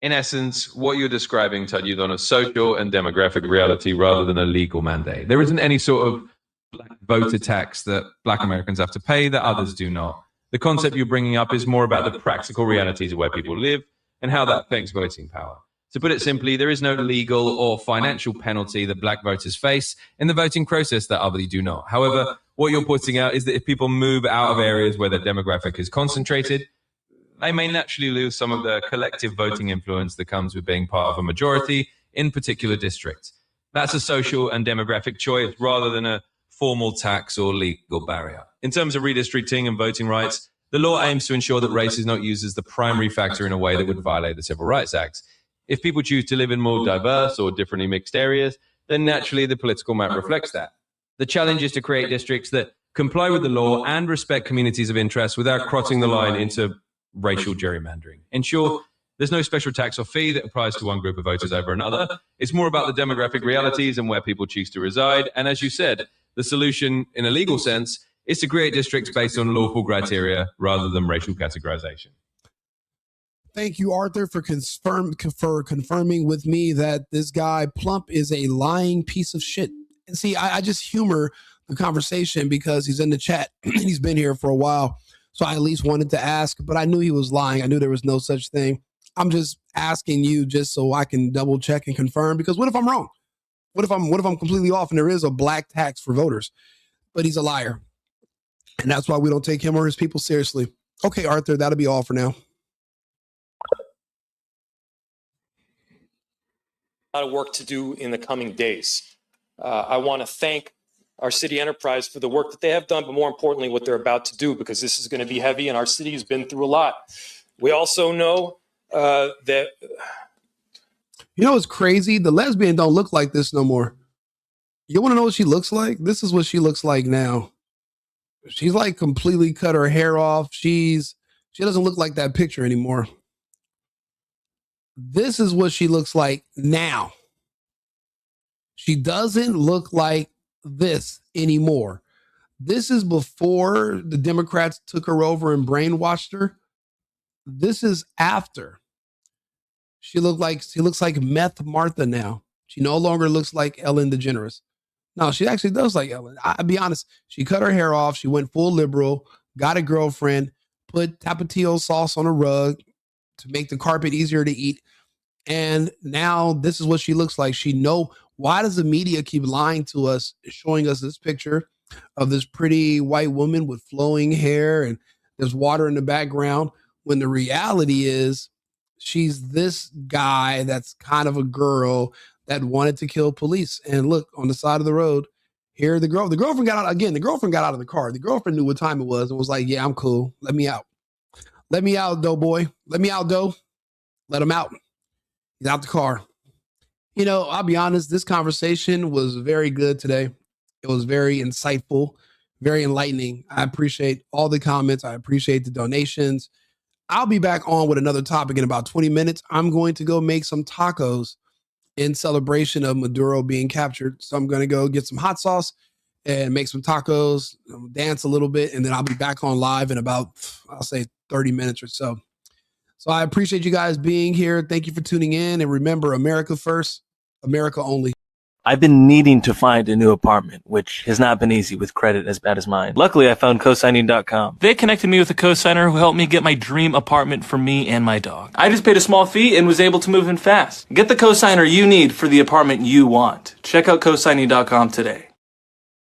In essence, what you're describing touches on a social and demographic reality rather than a legal mandate. There isn't any sort of black voter tax that black Americans have to pay that others do not. The concept you're bringing up is more about the practical realities of where people live and how that affects voting power. To put it simply, there is no legal or financial penalty that black voters face in the voting process that others do not. However, what you're pointing out is that if people move out of areas where their demographic is concentrated, they may naturally lose some of the collective voting influence that comes with being part of a majority in particular districts. That's a social and demographic choice rather than a formal tax or legal barrier. In terms of redistricting and voting rights, the law aims to ensure that race is not used as the primary factor in a way that would violate the Civil Rights Act. If people choose to live in more diverse or differently mixed areas, then naturally the political map reflects that. The challenge is to create districts that comply with the law and respect communities of interest without crossing the line into racial gerrymandering. Ensure there's no special tax or fee that applies to one group of voters over another. It's more about the demographic realities and where people choose to reside. And as you said, the solution in a legal sense is to create districts based on lawful criteria rather than racial categorization. Thank you, Arthur, for confirming with me that this guy Plump is a lying piece of shit. And see, I just humor the conversation because he's in the chat. He's been here for a while. So I at least wanted to ask, but I knew he was lying. I knew there was no such thing. I'm just asking you just so I can double check and confirm, because what if I'm wrong? What if I'm completely off and there is a black tax for voters? But he's a liar. And that's why we don't take him or his people seriously. Okay, Arthur, that'll be all for now. A lot of work to do in the coming days. I want to thank our city enterprise for the work that they have done, but more importantly, what they're about to do, because this is going to be heavy and our city has been through a lot. We also know that... You know what's crazy? The lesbian don't look like this no more. You want to know what she looks like? This is what she looks like now. She's like completely cut her hair off. She doesn't look like that picture anymore. This is what she looks like now. She doesn't look like this anymore. This is before the Democrats took her over and brainwashed her. This is after. She looks like Meth Martha now. She no longer looks like Ellen DeGeneres. No, she actually does like Ellen. I'll be honest. She cut her hair off. She went full liberal, got a girlfriend, put Tapatio sauce on a rug to make the carpet easier to eat. And now this is what she looks like. Why does the media keep lying to us, showing us this picture of this pretty white woman with flowing hair and there's water in the background, when the reality is she's this guy that's kind of a girl that wanted to kill police. And look, on the side of the road, here the girlfriend got out again. The girlfriend got out of the car. The girlfriend knew what time it was and was like, yeah, I'm cool. Let me out. Let me out, though, boy. Let me out, though. Let him out. He's out the car. You know, I'll be honest, this conversation was very good today. It was very insightful, very enlightening. I appreciate all the comments. I appreciate the donations. I'll be back on with another topic in about 20 minutes. I'm going to go make some tacos in celebration of Maduro being captured. So I'm going to go get some hot sauce and make some tacos, dance a little bit, and then I'll be back on live in about, I'll say 30 minutes or so. So I appreciate you guys being here. Thank you for tuning in. And remember, America first, America only. I've been needing to find a new apartment, which has not been easy with credit as bad as mine. Luckily, I found cosigning.com. They connected me with a cosigner who helped me get my dream apartment for me and my dog. I just paid a small fee and was able to move in fast. Get the cosigner you need for the apartment you want. Check out cosigning.com today.